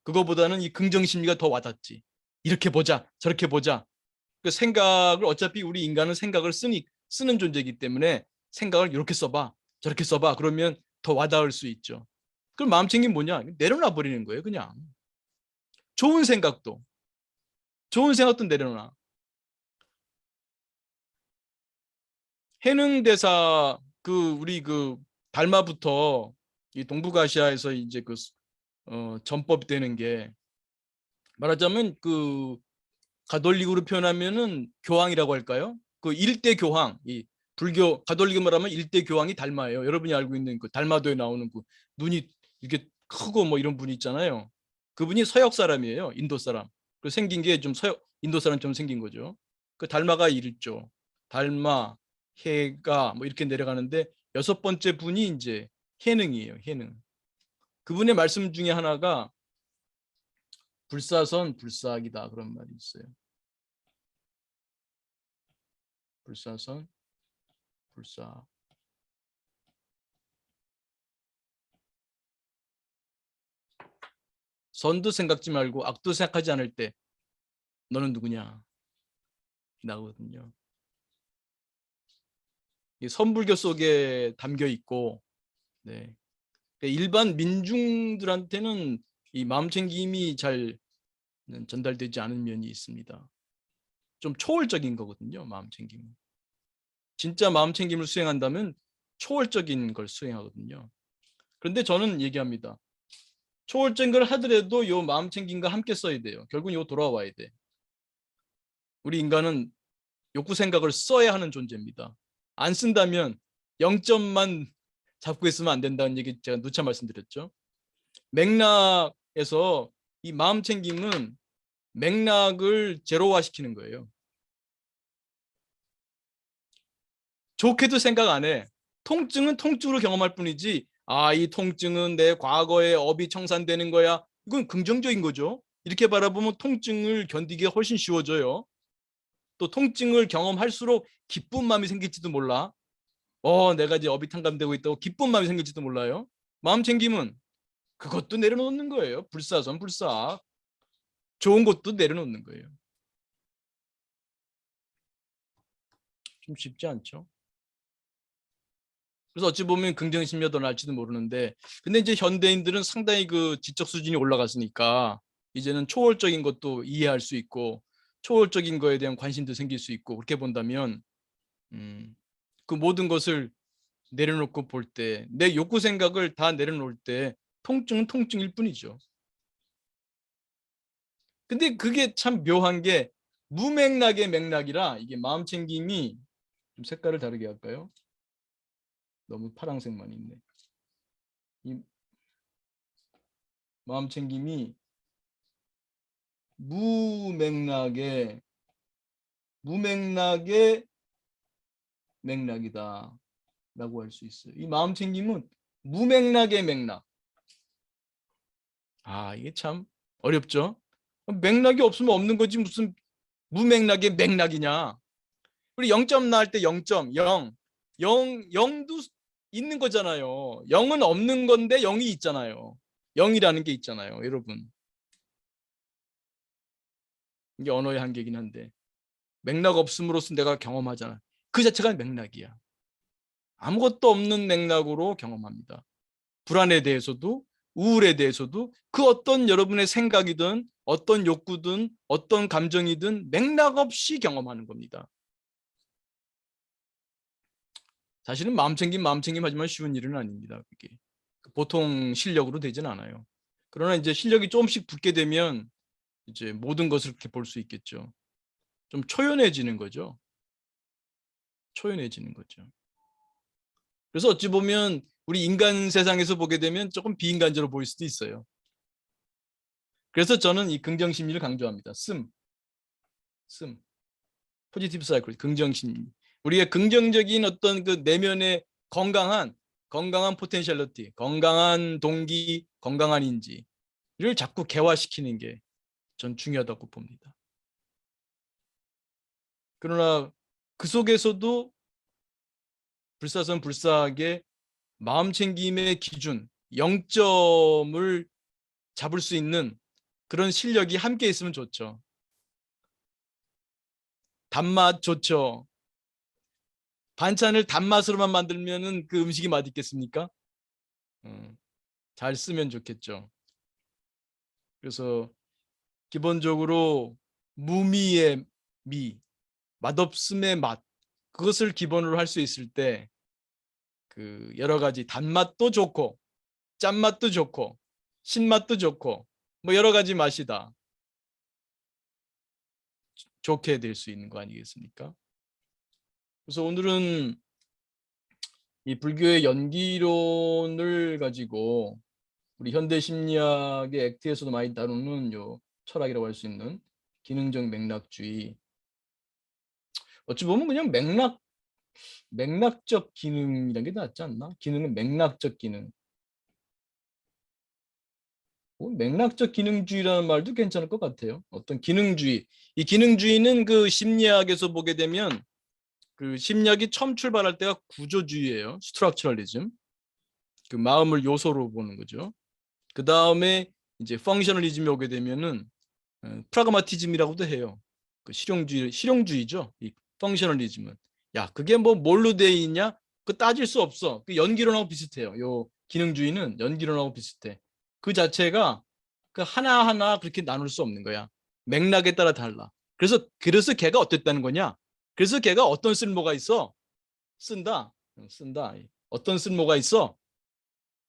그거보다는 이 긍정 심리가 더 와닿지. 이렇게 보자, 저렇게 보자. 그 생각을 어차피 우리 인간은 생각을 쓰는 존재이기 때문에 생각을 이렇게 써봐, 저렇게 써봐. 그러면 더 와닿을 수 있죠. 그럼 마음 챙김 뭐냐? 내려놔 버리는 거예요, 그냥. 좋은 생각도, 좋은 생각도 내려놔. 해능대사 우리 달마부터 이 동북아시아에서 이제 전법이 되는 게 말하자면 가톨릭으로 표현하면은 교황이라고 할까요? 그 일대 교황, 이 불교 가톨릭을 말하면 일대 교황이 달마예요. 여러분이 알고 있는 그 달마도에 나오는 그 눈이 이렇게 크고 뭐 이런 분이 있잖아요. 그분이 서역 사람이에요. 인도 사람. 그 생긴 게 좀 인도 사람처럼 생긴 거죠. 그 달마가 있죠. 달마, 해가 뭐 이렇게 내려가는데 여섯 번째 분이 이제 해능이에요. 해능. 그분의 말씀 중에 하나가 불사선 불사학이다 그런 말이 있어요. 불사선 불사. 선도 생각지 말고 악도 생각하지 않을 때 너는 누구냐 나거든요. 이 선불교 속에 담겨 있고, 네. 그러니까 일반 민중들한테는 이 마음챙김이 잘 전달되지 않은 면이 있습니다. 좀 초월적인 거거든요, 마음챙김은. 진짜 마음챙김을 수행한다면 초월적인 걸 수행하거든요. 그런데 저는 얘기합니다. 초월적인 걸 하더라도 요 마음챙김과 함께 써야 돼요. 결국은 요 돌아와야 돼. 우리 인간은 욕구 생각을 써야 하는 존재입니다. 안 쓴다면 0점만 잡고 있으면 안 된다는 얘기 제가 누차 말씀드렸죠. 맥락에서 이 마음챙김은 맥락을 제로화시키는 거예요. 좋게도 생각 안 해. 통증은 통증으로 경험할 뿐이지, 아, 이 통증은 내 과거의 업이 청산되는 거야. 이건 긍정적인 거죠. 이렇게 바라보면 통증을 견디기가 훨씬 쉬워져요. 또 통증을 경험할수록 기쁜 마음이 생길지도 몰라. 내가 이제 업이 탕감되고 있다고 기쁜 마음이 생길지도 몰라요. 마음 챙김은 그것도 내려놓는 거예요. 불사선 불사. 좋은 것도 내려놓는 거예요. 좀 쉽지 않죠? 그래서 어찌 보면 긍정심리가 더 나을지도 모르는데, 근데 이제 현대인들은 상당히 그 지적 수준이 올라갔으니까 이제는 초월적인 것도 이해할 수 있고 초월적인 거에 대한 관심도 생길 수 있고, 그렇게 본다면 그 모든 것을 내려놓고 볼 때, 내 욕구 생각을 다 내려놓을 때 통증은 통증일 뿐이죠. 근데 그게 참 묘한 게 무맥락의 맥락이라, 이게 마음챙김이 좀 색깔을 다르게 할까요? 너무 파랑색만 있네. 이 마음챙김이 무맥락의 맥락이다 라고 할 수 있어요. 이 마음챙김은 무맥락의 맥락. 이게 참 어렵죠. 맥락이 없으면 없는 거지 무슨 무맥락의 맥락이냐. 우리 0점 나올 때 0.0, 0도 있는 거잖아요. 0은 없는 건데 0이 있잖아요. 0이라는 게 있잖아요, 여러분. 이게 언어의 한계이긴 한데, 맥락 없음으로써 내가 경험하잖아. 그 자체가 맥락이야. 아무것도 없는 맥락으로 경험합니다. 불안에 대해서도, 우울에 대해서도, 그 어떤 여러분의 생각이든 어떤 욕구든 어떤 감정이든 맥락 없이 경험하는 겁니다. 사실은 마음챙김 하지만 쉬운 일은 아닙니다. 그게 보통 실력으로 되진 않아요. 그러나 이제 실력이 조금씩 붙게 되면 이제 모든 것을 그렇게 볼 수 있겠죠. 좀 초연해지는 거죠. 초연해지는 거죠. 그래서 어찌 보면 우리 인간 세상에서 보게 되면 조금 비인간적으로 보일 수도 있어요. 그래서 저는 이 긍정 심리를 강조합니다. 포지티브 사이클, 긍정 심리. 우리의 긍정적인 어떤 그 내면의 건강한 포텐셜리티, 건강한 동기, 건강한 인지를 자꾸 개화시키는 게 전 중요하다고 봅니다. 그러나 그 속에서도 불사선 불사하게 마음챙김의 기준 0점을 잡을 수 있는 그런 실력이 함께 있으면 좋죠. 단맛 좋죠. 반찬을 단맛으로만 만들면은 그 음식이 맛있겠습니까? 잘 쓰면 좋겠죠. 그래서 기본적으로 무미의 미, 맛없음의 맛, 그것을 기본으로 할 수 있을 때 그 여러 가지 단맛도 좋고 짠맛도 좋고 신맛도 좋고 뭐 여러 가지 맛이다 좋게 될 수 있는 거 아니겠습니까? 그래서 오늘은 이 불교의 연기론을 가지고 우리 현대 심리학의 액트에서도 많이 다루는 요 철학이라고 할 수 있는 기능적 맥락주의, 어찌 보면 그냥 맥락적 기능이라는 게 낫지 않나? 기능은 맥락적 기능. 맥락적 기능주의라는 말도 괜찮을 것 같아요. 어떤 기능주의. 이 기능주의는 그 심리학에서 보게 되면 그 심리학이 처음 출발할 때가 구조주의예요. 스트럭처럴리즘. 그 마음을 요소로 보는 거죠. 그 다음에 이제 펑셔널리즘이 오게 되면은 프라그마티즘이라고도 해요. 그 실용주의죠. 이 펑셔널리즘은 야, 그게 뭐 뭘로 돼 있냐? 그 따질 수 없어. 그 연기론하고 비슷해요. 요 기능주의는 연기론하고 비슷해. 그 자체가 그 하나하나 그렇게 나눌 수 없는 거야. 맥락에 따라 달라. 그래서 걔가 어땠다는 거냐? 그래서 걔가 어떤 쓸모가 있어? 쓴다. 어떤 쓸모가 있어?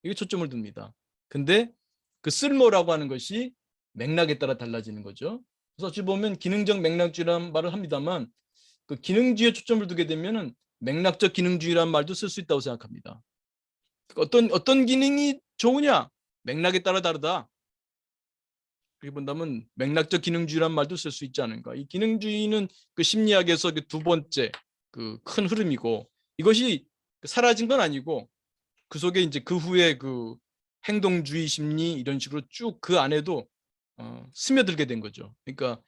이게 초점을 둡니다. 근데 그 쓸모라고 하는 것이 맥락에 따라 달라지는 거죠. 그래서 어찌 보면 기능적 맥락주의라는 말을 합니다만 그 기능주의에 초점을 두게 되면은 맥락적 기능주의라는 말도 쓸 수 있다고 생각합니다. 어떤 기능이 좋으냐? 맥락에 따라 다르다. 그렇게 본다면 맥락적 기능주의란 말도 쓸 수 있지 않은가. 이 기능주의는 그 심리학에서 그 두 번째 그 큰 흐름이고 이것이 사라진 건 아니고 그 속에 이제 그 후에 그 행동주의 심리 이런 식으로 쭉 그 안에도 스며들게 된 거죠. 그러니까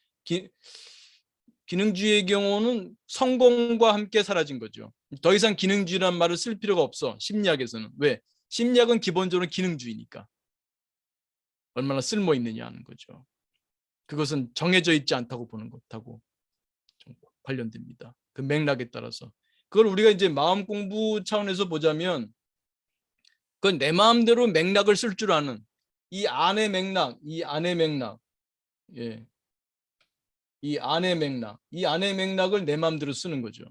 기능주의의 경우는 성공과 함께 사라진 거죠. 더 이상 기능주의란 말을 쓸 필요가 없어. 심리학에서는. 왜? 심리학은 기본적으로 기능주의니까. 얼마나 쓸모 있느냐 하는 거죠. 그것은 정해져 있지 않다고 보는 것하고 좀 관련됩니다. 그 맥락에 따라서. 그걸 우리가 이제 마음 공부 차원에서 보자면 그건 내 마음대로 맥락을 쓸 줄 아는 이 안의 맥락, 예, 이 안의 맥락을 내 마음대로 쓰는 거죠.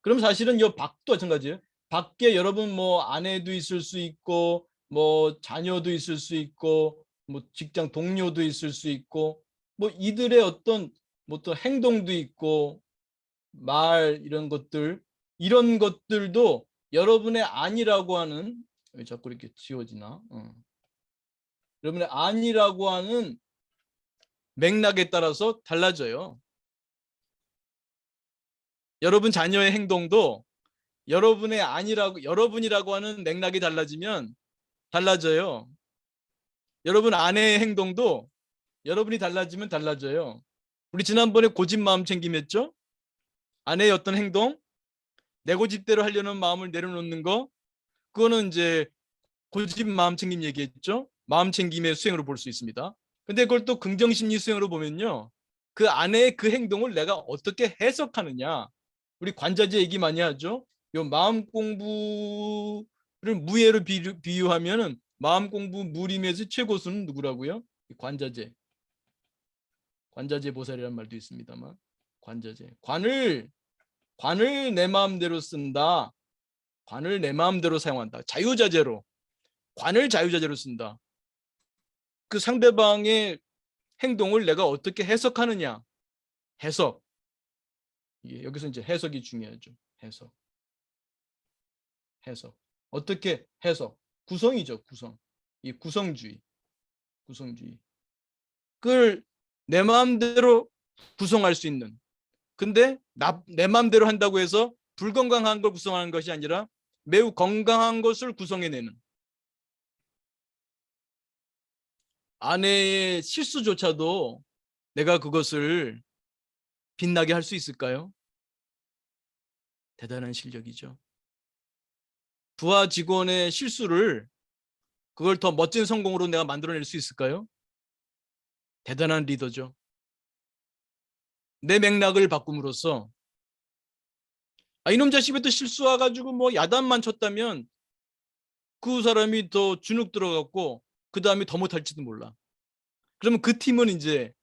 그럼 사실은 이 밖도 마찬가지예요. 밖에 여러분 뭐 아내도 있을 수 있고 뭐 자녀도 있을 수 있고 뭐 직장 동료도 있을 수 있고 뭐 이들의 어떤 뭐 또 행동도 있고 말 이런 것들도 여러분의 아니라고 하는 왜 자꾸 이렇게 지워지나? 여러분의 아니라고 하는 맥락에 따라서 달라져요. 여러분 자녀의 행동도 여러분이라고 하는 맥락이 달라지면 달라져요. 여러분 아내의 행동도 여러분이 달라지면 달라져요. 우리 지난번에 고집 마음 챙김 했죠? 아내의 어떤 행동, 내 고집대로 하려는 마음을 내려놓는 거, 그거는 이제 고집 마음 챙김 얘기했죠? 마음 챙김의 수행으로 볼 수 있습니다. 근데 그걸 또 긍정심리 수행으로 보면요. 그 아내의 그 행동을 내가 어떻게 해석하느냐. 우리 관자재 얘기 많이 하죠? 요 마음 공부를 무예로 비유하면은 마음 공부 무림에서 최고수는 누구라고요? 관자재. 관자재 보살이라는 말도 있습니다만 관자재. 관을 내 마음대로 쓴다. 관을 내 마음대로 사용한다. 자유자재로. 관을 자유자재로 쓴다. 그 상대방의 행동을 내가 어떻게 해석하느냐. 해석. 여기서 이제 해석이 중요하죠. 해석. 어떻게 해석? 구성이죠. 구성. 이 구성주의. 그걸 내 마음대로 구성할 수 있는. 근데 내 마음대로 한다고 해서 불건강한 걸 구성하는 것이 아니라 매우 건강한 것을 구성해내는. 아내의 실수조차도 내가 그것을 빛나게 할 수 있을까요? 대단한 실력이죠. 부하 직원의 실수를 그걸 더 멋진 성공으로 내가 만들어낼 수 있을까요? 대단한 리더죠. 내 맥락을 바꿈으로써 이놈 자식이 또 실수해가지고 뭐 야단만 쳤다면 그 사람이 더 주눅 들어갔고 그 다음에 더 못할지도 몰라. 그러면 그 팀은 이제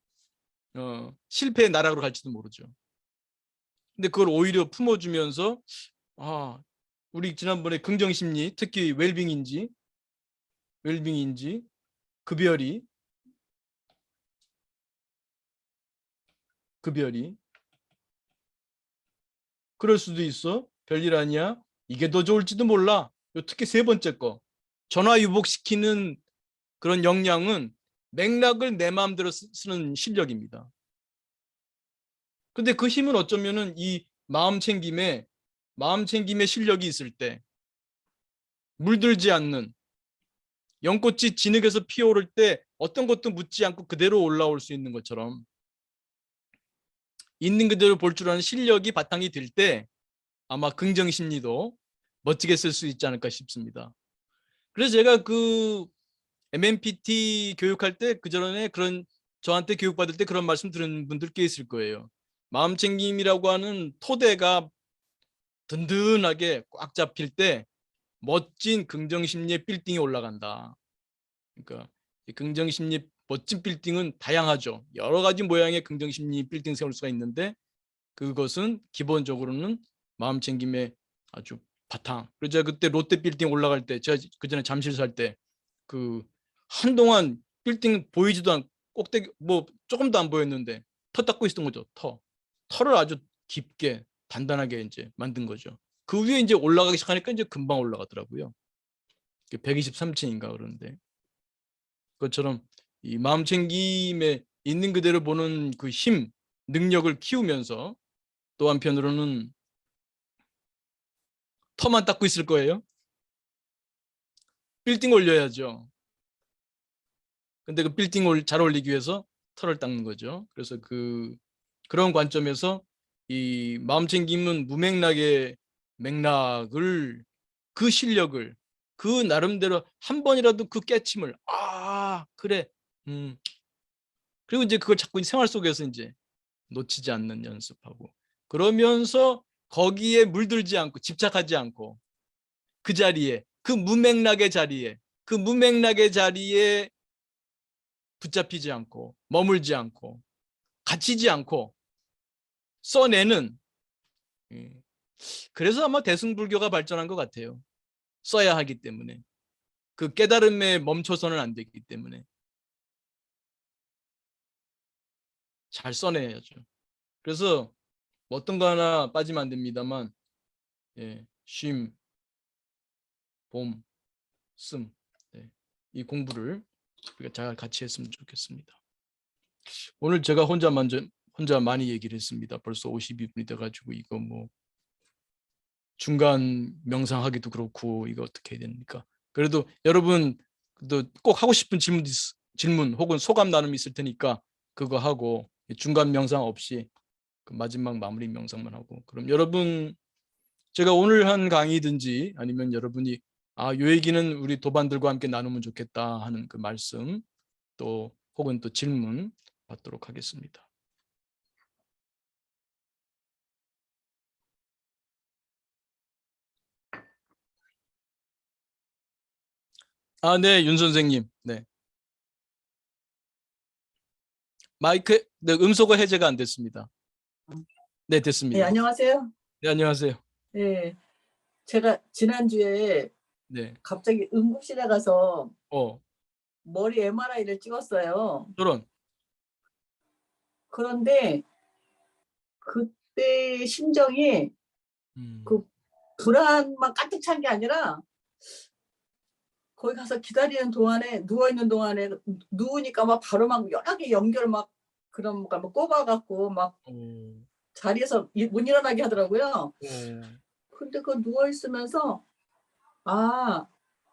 실패의 나락으로 갈지도 모르죠. 근데 그걸 오히려 품어주면서 우리 지난번에 긍정심리 특히 웰빙인지 급여리 그럴 수도 있어. 별일 아니야. 이게 더 좋을지도 몰라. 특히 세 번째 거. 전화 유복시키는 그런 역량은 맥락을 내 마음대로 쓰는 실력입니다. 근데 그 힘은 어쩌면은 이 마음 챙김에 실력이 있을 때 물들지 않는 연꽃이 진흙에서 피어오를 때 어떤 것도 묻지 않고 그대로 올라올 수 있는 것처럼 있는 그대로 볼 줄 아는 실력이 바탕이 될 때 아마 긍정심리도 멋지게 쓸 수 있지 않을까 싶습니다. 그래서 제가 그 MMPT 교육할 때 그전에 저한테 교육받을 때 그런 말씀 들은 분들 꽤 있을 거예요. 마음챙김이라고 하는 토대가 든든하게 꽉 잡힐 때 멋진 긍정심리의 빌딩이 올라간다. 그러니까 이 긍정심리 멋진 빌딩은 다양하죠. 여러 가지 모양의 긍정심리 빌딩 세울 수가 있는데 그것은 기본적으로는 마음챙김의 아주 바탕. 그래서 제가 그때 롯데 빌딩 올라갈 때 제가 그 전에 잠실 살 때 그 한동안 빌딩 보이지도 않고 꼭대기 뭐 조금도 안 보였는데 터 닦고 있었던 거죠. 터를 아주 깊게 단단하게 이제 만든 거죠. 그 위에 이제 올라가기 시작하니까 이제 금방 올라가더라고요. 123층인가 그런데 그것처럼 이 마음챙김에 있는 그대로 보는 그 힘, 능력을 키우면서 또 한편으로는 터만 닦고 있을 거예요. 빌딩 올려야죠. 근데 그 빌딩 잘 올리기 위해서 털을 닦는 거죠. 그래서 그런 관점에서 이 마음챙김은 무맥락의 맥락을 그 실력을 그 나름대로 한 번이라도 그 깨침을 그래 그리고 이제 그걸 자꾸 생활 속에서 이제 놓치지 않는 연습하고 그러면서 거기에 물들지 않고 집착하지 않고 그 자리에 그 무맥락의 자리에 붙잡히지 않고 머물지 않고 갇히지 않고 써내는 그래서 아마 대승불교가 발전한 것 같아요. 써야 하기 때문에 그 깨달음에 멈춰서는 안 되기 때문에 잘 써내야죠. 그래서 어떤 거 하나 빠지면 안 됩니다만 쉼, 봄, 씀 이 공부를 우리가 잘 같이 했으면 좋겠습니다. 오늘 제가 혼자 많이 얘기를 했습니다. 벌써 52분이 돼가지고 이거 뭐 중간 명상하기도 그렇고 이거 어떻게 해야 됩니까? 그래도 여러분 꼭 하고 싶은 질문 혹은 소감 나눔이 있을 테니까 그거 하고 중간 명상 없이 그 마지막 마무리 명상만 하고 그럼 여러분 제가 오늘 한 강의든지 아니면 여러분이 요 얘기는 우리 도반들과 함께 나누면 좋겠다 하는 그 말씀 또 혹은 또 질문 받도록 하겠습니다. 네, 윤 선생님. 네. 마이크, 네, 음소거 해제가 안 됐습니다. 네, 네, 됐습니다. 안녕하세요. 네, 안녕하세요. 네, 제가 지난주에 네. 갑자기 응급실에 가서 어, 머리 MRI를 찍었어요. 저런. 그런데 그때 심정이 그 불안만 가득 찬 게 아니라 거기 가서 기다리는 동안에 누워있는 동안에 누우니까 막 바로 막 여러 개 연결 막 그런 거 막 꼽아갖고 막 자리에서 못 일어나게 하더라고요. 근데 그 누워있으면서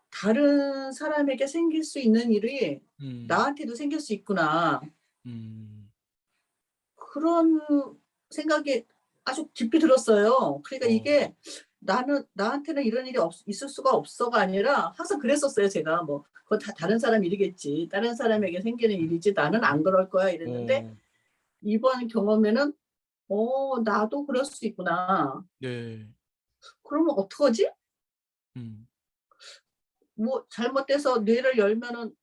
다른 사람에게 생길 수 있는 일이 나한테도 생길 수 있구나. 그런 생각이 아주 깊이 들었어요. 그러니까 이게 나한테는 이런 일이 있을 수가 없어가 아니라 항상 그랬었어요. 제가 뭐 그거 다 다른 사람 일이겠지. 다른 사람에게 생기는 일이지 나는 안 그럴 거야 이랬는데 이번 경험에는 나도 그럴 수 있구나. 네. 그러면 어떡하지? 뭐 잘못돼서 뇌를 열면은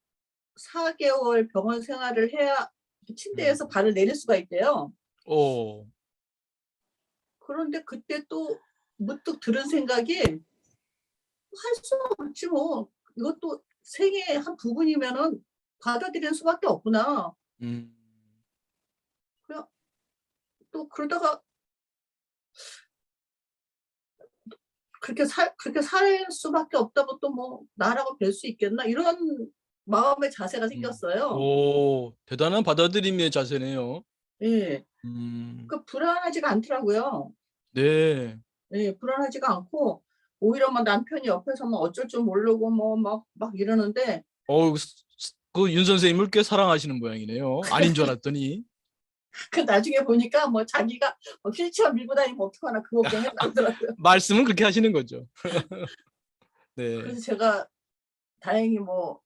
4개월 병원 생활을 해야 침대에서 발을 내릴 수가 있대요. 그런데 그때 또 문득 들은 생각이 할 수 없지 뭐. 이것도 생애의 한 부분이면은 받아들이는 수밖에 없구나. 그냥 또 그러다가 그렇게 살 수밖에 없다고 또 뭐 나라고 뵐 수 있겠나 이런 마음의 자세가 생겼어요. 대단한 받아들임의 자세네요. 예. 그 불안하지가 않더라고요. 네. 예, 불안하지가 않고 오히려 막 남편이 옆에서 막 어쩔 줄 모르고 뭐 막 이러는데 그 윤 선생님을 꽤 사랑하시는 모양이네요. 아닌 줄 알았더니. 그 나중에 보니까 뭐 자기가 휠체어 밀고 다니면 어떡하나 그 걱정이 나더라고요. 말씀은 그렇게 하시는 거죠. 네. 그래서 제가 다행히 뭐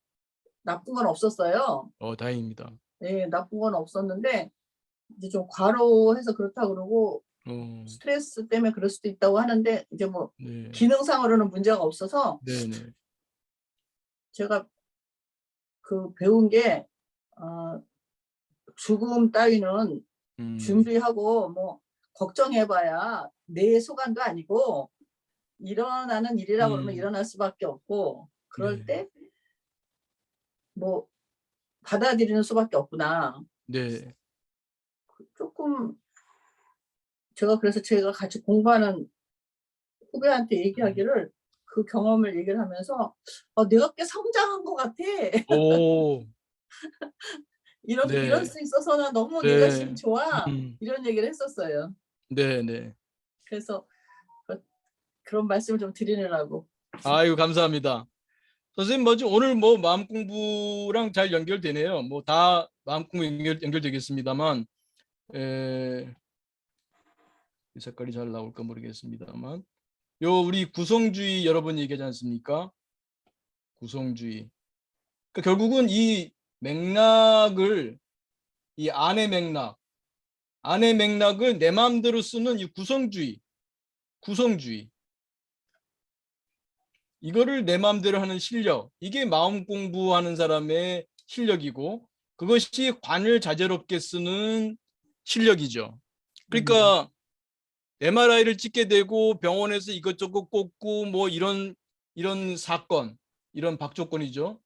나쁜 건 없었어요. 다행입니다. 네, 나쁜 건 없었는데 이제 좀 과로해서 그렇다 그러고 어, 스트레스 때문에 그럴 수도 있다고 하는데 이제 뭐 네, 기능상으로는 문제가 없어서 네, 네, 제가 그 배운 게 어, 죽음 따위는 준비하고 뭐 걱정해봐야 내 소관도 아니고 일어나는 일이라고 그러면 음, 일어날 수밖에 없고 그럴 네, 때 뭐 받아들이는 수밖에 없구나. 네, 조금 제가 그래서 제가 같이 공부하는 후배한테 얘기하기를 그 경험을 얘기를 하면서 내가 꽤 성장한 것 같아. 오, 이럴 네, 수 있어서는 너무 네 자신이 네, 좋아. 음, 이런 얘기를 했었어요. 네, 네. 그래서 그런 말씀을 좀 드리느라고. 아이고, 감사합니다. 선생님, 뭐지? 오늘 뭐 마음 공부랑 잘 연결되네요. 뭐 다 마음 공부 연결되겠습니다만, 에, 이 색깔이 잘 나올까 모르겠습니다만, 요 우리 구성주의 여러분 얘기하지 않습니까? 구성주의. 그러니까 결국은 이 맥락을 이 안의 맥락을 내 마음대로 쓰는 이 구성주의. 이거를 내 마음대로 하는 실력. 이게 마음 공부하는 사람의 실력이고 그것이 관을 자재롭게 쓰는 실력이죠. 그러니까 MRI를 찍게 되고 병원에서 이것저것 꽂고 뭐 이런 사건, 이런 박조건이죠.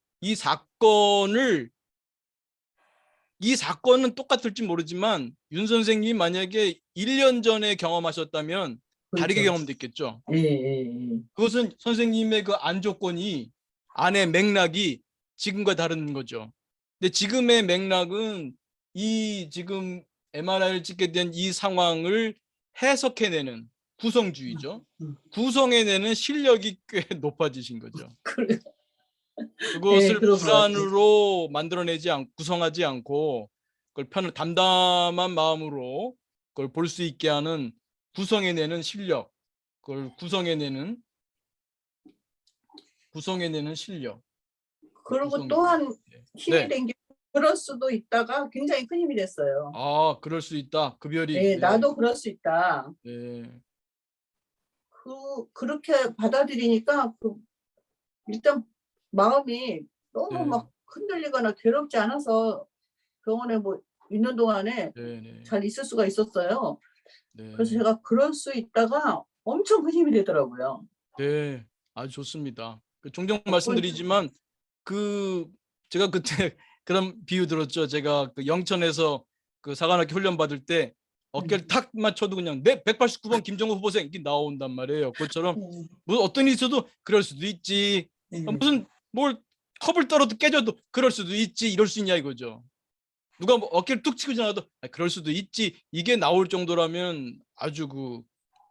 이 사건은 똑같을지 모르지만 윤 선생님이 만약에 1년 전에 경험하셨다면 다르게 그렇죠. 경험됐겠죠. 예, 예, 예. 그것은 선생님의 그 안조건이 안의 맥락이 지금과 다른 거죠. 근데 지금의 맥락은 이 지금 MRI를 찍게 된 이 상황을 해석해내는 구성주의죠. 음. 구성해내는 실력이 꽤 높아지신 거죠. 그래. 예, 그것을 그런 것 같아요. 불안으로 만들어내지 않고 구성하지 않고 그걸 담담한 마음으로 그걸 볼 수 있게 하는 구성해내는 실력, 그걸 구성해내는 실력, 그리고 구성해내는. 또한 힘이 네. 된 게 그럴 수도 있다가 굉장히 큰 힘이 됐어요. 아, 그럴 수 있다. 급여리. 예, 네. 나도 그럴 수 있다. 네. 그렇게 받아들이니까 일단 마음이 너무 네. 막 흔들리거나 괴롭지 않아서 병원에 뭐 있는 동안에 네. 네. 잘 있을 수가 있었어요. 그래서 네. 제가 그럴 수 있다가 엄청 큰 힘이 되더라고요. 네. 아주 좋습니다. 종종 그건 말씀드리지만 그 제가 그때 그런 비유 들었죠. 제가 그 영천에서 그 사관학교 훈련 받을 때 어깨를 탁 맞춰도 그냥 네 189번 김정우 후보생 이게 나온단 말이에요. 그것처럼 뭐 어떤 일이 있어도 그럴 수도 있지. 무슨 뭘 컵을 떨어도 깨져도 그럴 수도 있지. 이럴 수 있냐 이거죠. 누가 뭐 어깨를 툭 치고 지나가도 그럴 수도 있지. 이게 나올 정도라면 아주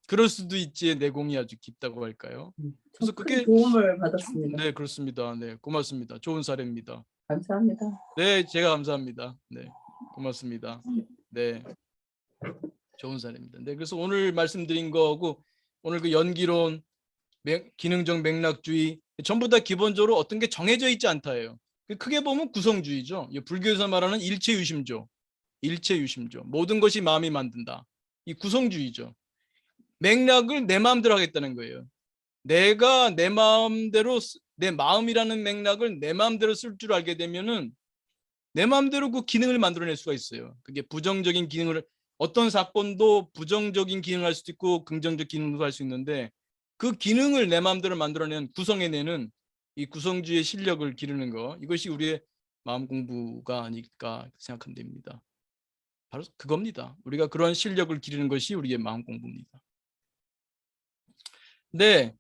그럴 수도 있지의 내공이 아주 깊다고 할까요? 그래서 큰 그게 도움을 참, 받았습니다. 네, 그렇습니다. 네, 고맙습니다. 좋은 사례입니다. 감사합니다. 네, 제가 감사합니다. 네, 고맙습니다. 네, 좋은 사례입니다. 네, 그래서 오늘 말씀드린 거하고 오늘 그 연기론, 기능적 맥락주의 전부 다 기본적으로 어떤 게 정해져 있지 않다예요. 크게 보면 구성주의죠. 불교에서 말하는 일체유심조, 모든 것이 마음이 만든다. 이 구성주의죠. 맥락을 내 마음대로 하겠다는 거예요. 내가 내 마음대로 내 마음이라는 맥락을 내 마음대로 쓸 줄 알게 되면은 내 마음대로 그 기능을 만들어낼 수가 있어요. 그게 부정적인 기능을 어떤 사건도 부정적인 기능을 할 수도 있고 긍정적 기능도 할 수 있는데 그 기능을 내 마음대로 만들어내는 구성해내는 이 구성주의 실력을 기르는 거 이것이 우리의 마음 공부가 아닐까 생각하면 됩니다. 바로 그겁니다. 우리가 그런 실력을 기르는 것이 우리의 마음 공부입니다. 네,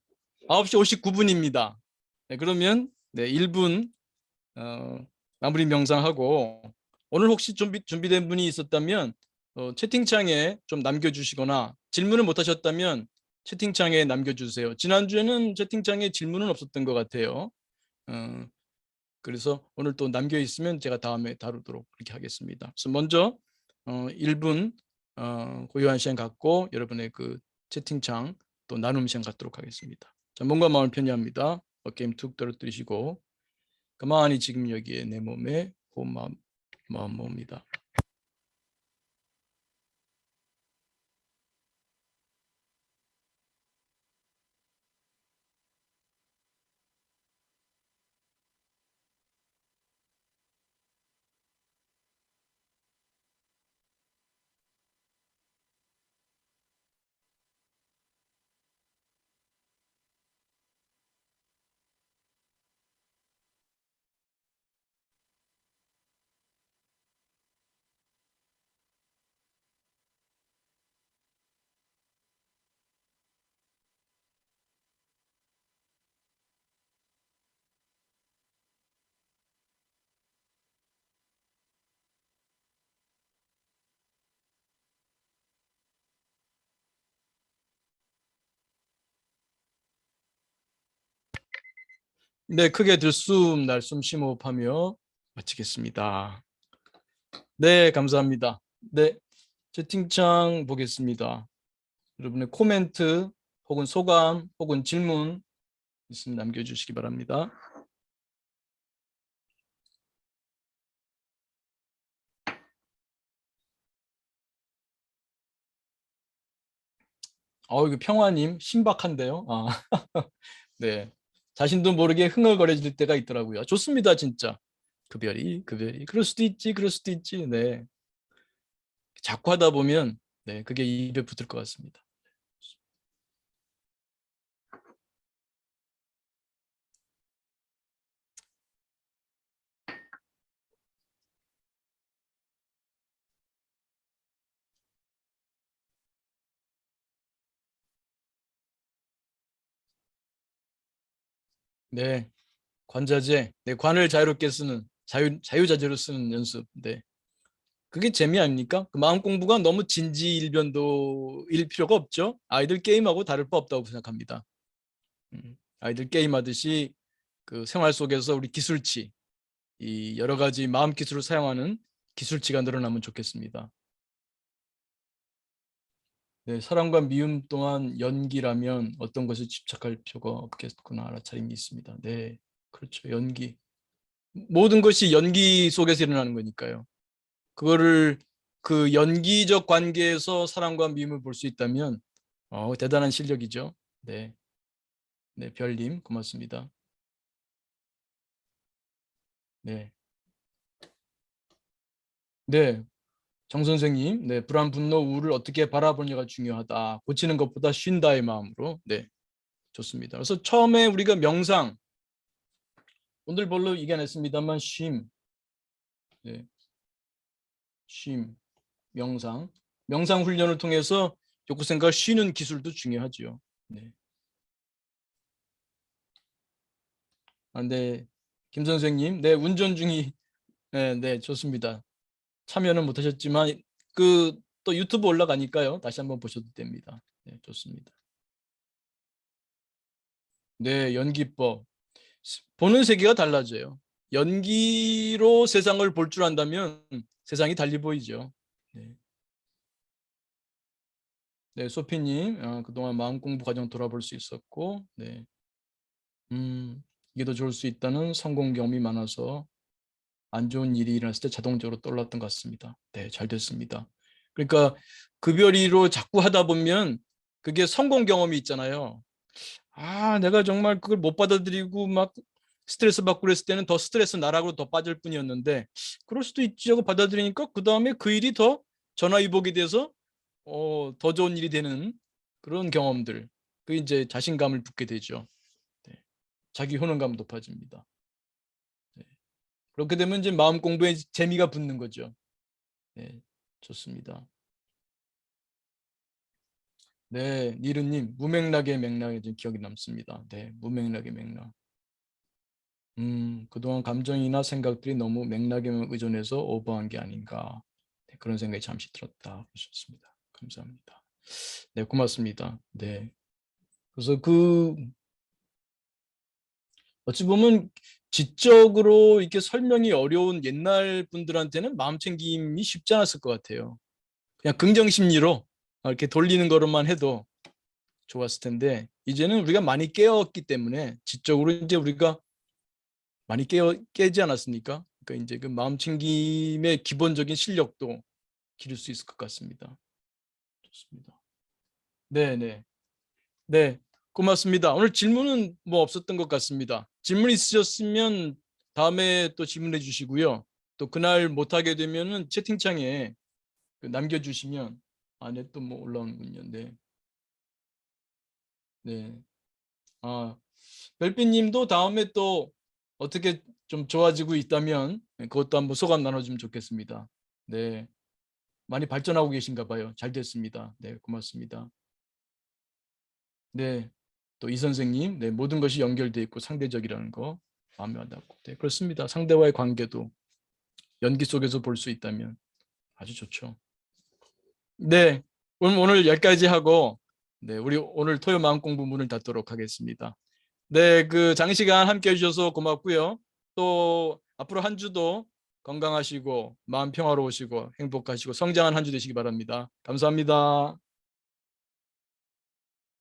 9시 59분입니다. 네, 그러면 네, 1분 마무리 명상하고 오늘 혹시 준비된 분이 있었다면 채팅창에 좀 남겨주시거나 질문을 못 하셨다면 채팅창에 남겨주세요. 지난주에는 채팅창에 질문은 없었던 것 같아요. 어, 그래서 오늘 또 남겨 있으면 제가 다음에 다루도록 그렇게 하겠습니다. 그래서 먼저 1분 고요한 시간 갖고 여러분의 그 채팅창 또 나눔 시간 갖도록 하겠습니다. 자, 몸과 마음을 편히합니다. 어깨 힘 툭 떨어뜨리시고 가만히 지금 여기에 내 몸에 마음 모읍니다. 네, 크게 들숨 날숨 심호흡하며 마치겠습니다. 네, 감사합니다. 네, 채팅창 보겠습니다. 여러분의 코멘트 혹은 소감 혹은 질문 있으면 남겨주시기 바랍니다. 이거 평화님 신박한데요. 네, 자신도 모르게 흥얼거려질 때가 있더라고요. 좋습니다, 진짜. 그 별이, 그럴 수도 있지, 그럴 수도 있지. 네, 자꾸 하다 보면 네, 그게 입에 붙을 것 같습니다. 네, 관자재, 네, 관을 자유롭게 쓰는 자유자재로 쓰는 연습. 네, 그게 재미 아닙니까? 그 마음 공부가 너무 진지일변도일 필요가 없죠. 아이들 게임하고 다를 바 없다고 생각합니다. 아이들 게임하듯이 그 생활 속에서 우리 기술치, 이 여러 가지 마음 기술을 사용하는 기술치가 늘어나면 좋겠습니다. 네, 사랑과 미움 또한 연기라면 어떤 것에 집착할 필요가 없겠구나 알아차림이 있습니다. 네, 그렇죠. 연기. 모든 것이 연기 속에서 일어나는 거니까요. 그거를 그 연기적 관계에서 사랑과 미움을 볼 수 있다면 대단한 실력이죠. 네, 네, 별님 고맙습니다. 네, 네, 정 선생님, 네, 불안, 분노, 우울을 어떻게 바라보느냐가 중요하다. 고치는 것보다 쉰다의 마음으로, 네, 좋습니다. 그래서 처음에 우리가 명상, 오늘 별로 이겨냈습니다만 네, 쉼, 명상 훈련을 통해서 욕구 생각을 쉬는 기술도 중요하죠. 네. 네, 김 선생님, 네, 운전 중이, 네, 네, 좋습니다. 참여는 못하셨지만 그 또 유튜브 올라가니까요. 다시 한번 보셔도 됩니다. 네, 좋습니다. 네, 연기법. 보는 세계가 달라져요. 연기로 세상을 볼 줄 안다면 세상이 달리 보이죠. 네, 네 소피님, 그동안 마음 공부 과정 돌아볼 수 있었고, 네, 이게 더 좋을 수 있다는 성공 경험이 많아서 안 좋은 일이 일어났을 때 자동적으로 떠올랐던 것 같습니다. 네, 잘 됐습니다. 그러니까 급여리로 자꾸 하다 보면 그게 성공 경험이 있잖아요. 내가 정말 그걸 못 받아들이고 막 스트레스 받고 그랬을 때는 더 스트레스 나락으로 더 빠질 뿐이었는데 그럴 수도 있지 하고 받아들이니까 그 다음에 그 일이 더 전화위복이 돼서 더 좋은 일이 되는 그런 경험들. 그 이제 자신감을 붙게 되죠. 네. 자기 효능감 높아집니다. 네. 그렇게 되면 이제 마음 공부에 재미가 붙는 거죠. 네, 좋습니다. 네, 니르님 무맥락의 맥락이 좀 기억이 남습니다. 네, 무맥락의 맥락. 그동안 감정이나 생각들이 너무 맥락에 의존해서 오버한 게 아닌가. 네, 그런 생각이 잠시 들었다. 보셨습니다. 감사합니다. 네, 고맙습니다. 네. 그래서 어찌 보면 지적으로 이렇게 설명이 어려운 옛날 분들한테는 마음 챙김이 쉽지 않았을 것 같아요. 그냥 긍정 심리로 이렇게 돌리는 거로만 해도 좋았을 텐데 이제는 우리가 많이 깨었기 때문에 지적으로 이제 우리가 많이 깨지 않았습니까? 그러니까 이제 그 마음 챙김의 기본적인 실력도 기를 수 있을 것 같습니다. 좋습니다. 네, 네, 네, 고맙습니다. 오늘 질문은 뭐 없었던 것 같습니다. 질문 있으셨으면 다음에 또 질문해 주시고요. 또 그날 못하게 되면은 채팅창에 남겨주시면 안에 또 뭐 올라오는군요. 네, 네. 별빛님도 다음에 또 어떻게 좀 좋아지고 있다면 그것도 한번 소감 나눠주면 좋겠습니다. 네, 많이 발전하고 계신가 봐요. 잘 됐습니다. 네, 고맙습니다. 네, 또 이 선생님, 네, 모든 것이 연결돼 있고 상대적이라는 거 마음에 와닿고, 네, 그렇습니다. 상대와의 관계도 연기 속에서 볼 수 있다면 아주 좋죠. 네, 오늘 여기까지 하고, 네, 우리 오늘 토요 마음 공부 문을 닫도록 하겠습니다. 네, 그 장시간 함께 해주셔서 고맙고요. 또 앞으로 한 주도 건강하시고 마음 평화로우시고 행복하시고 성장한 한 주 되시기 바랍니다. 감사합니다.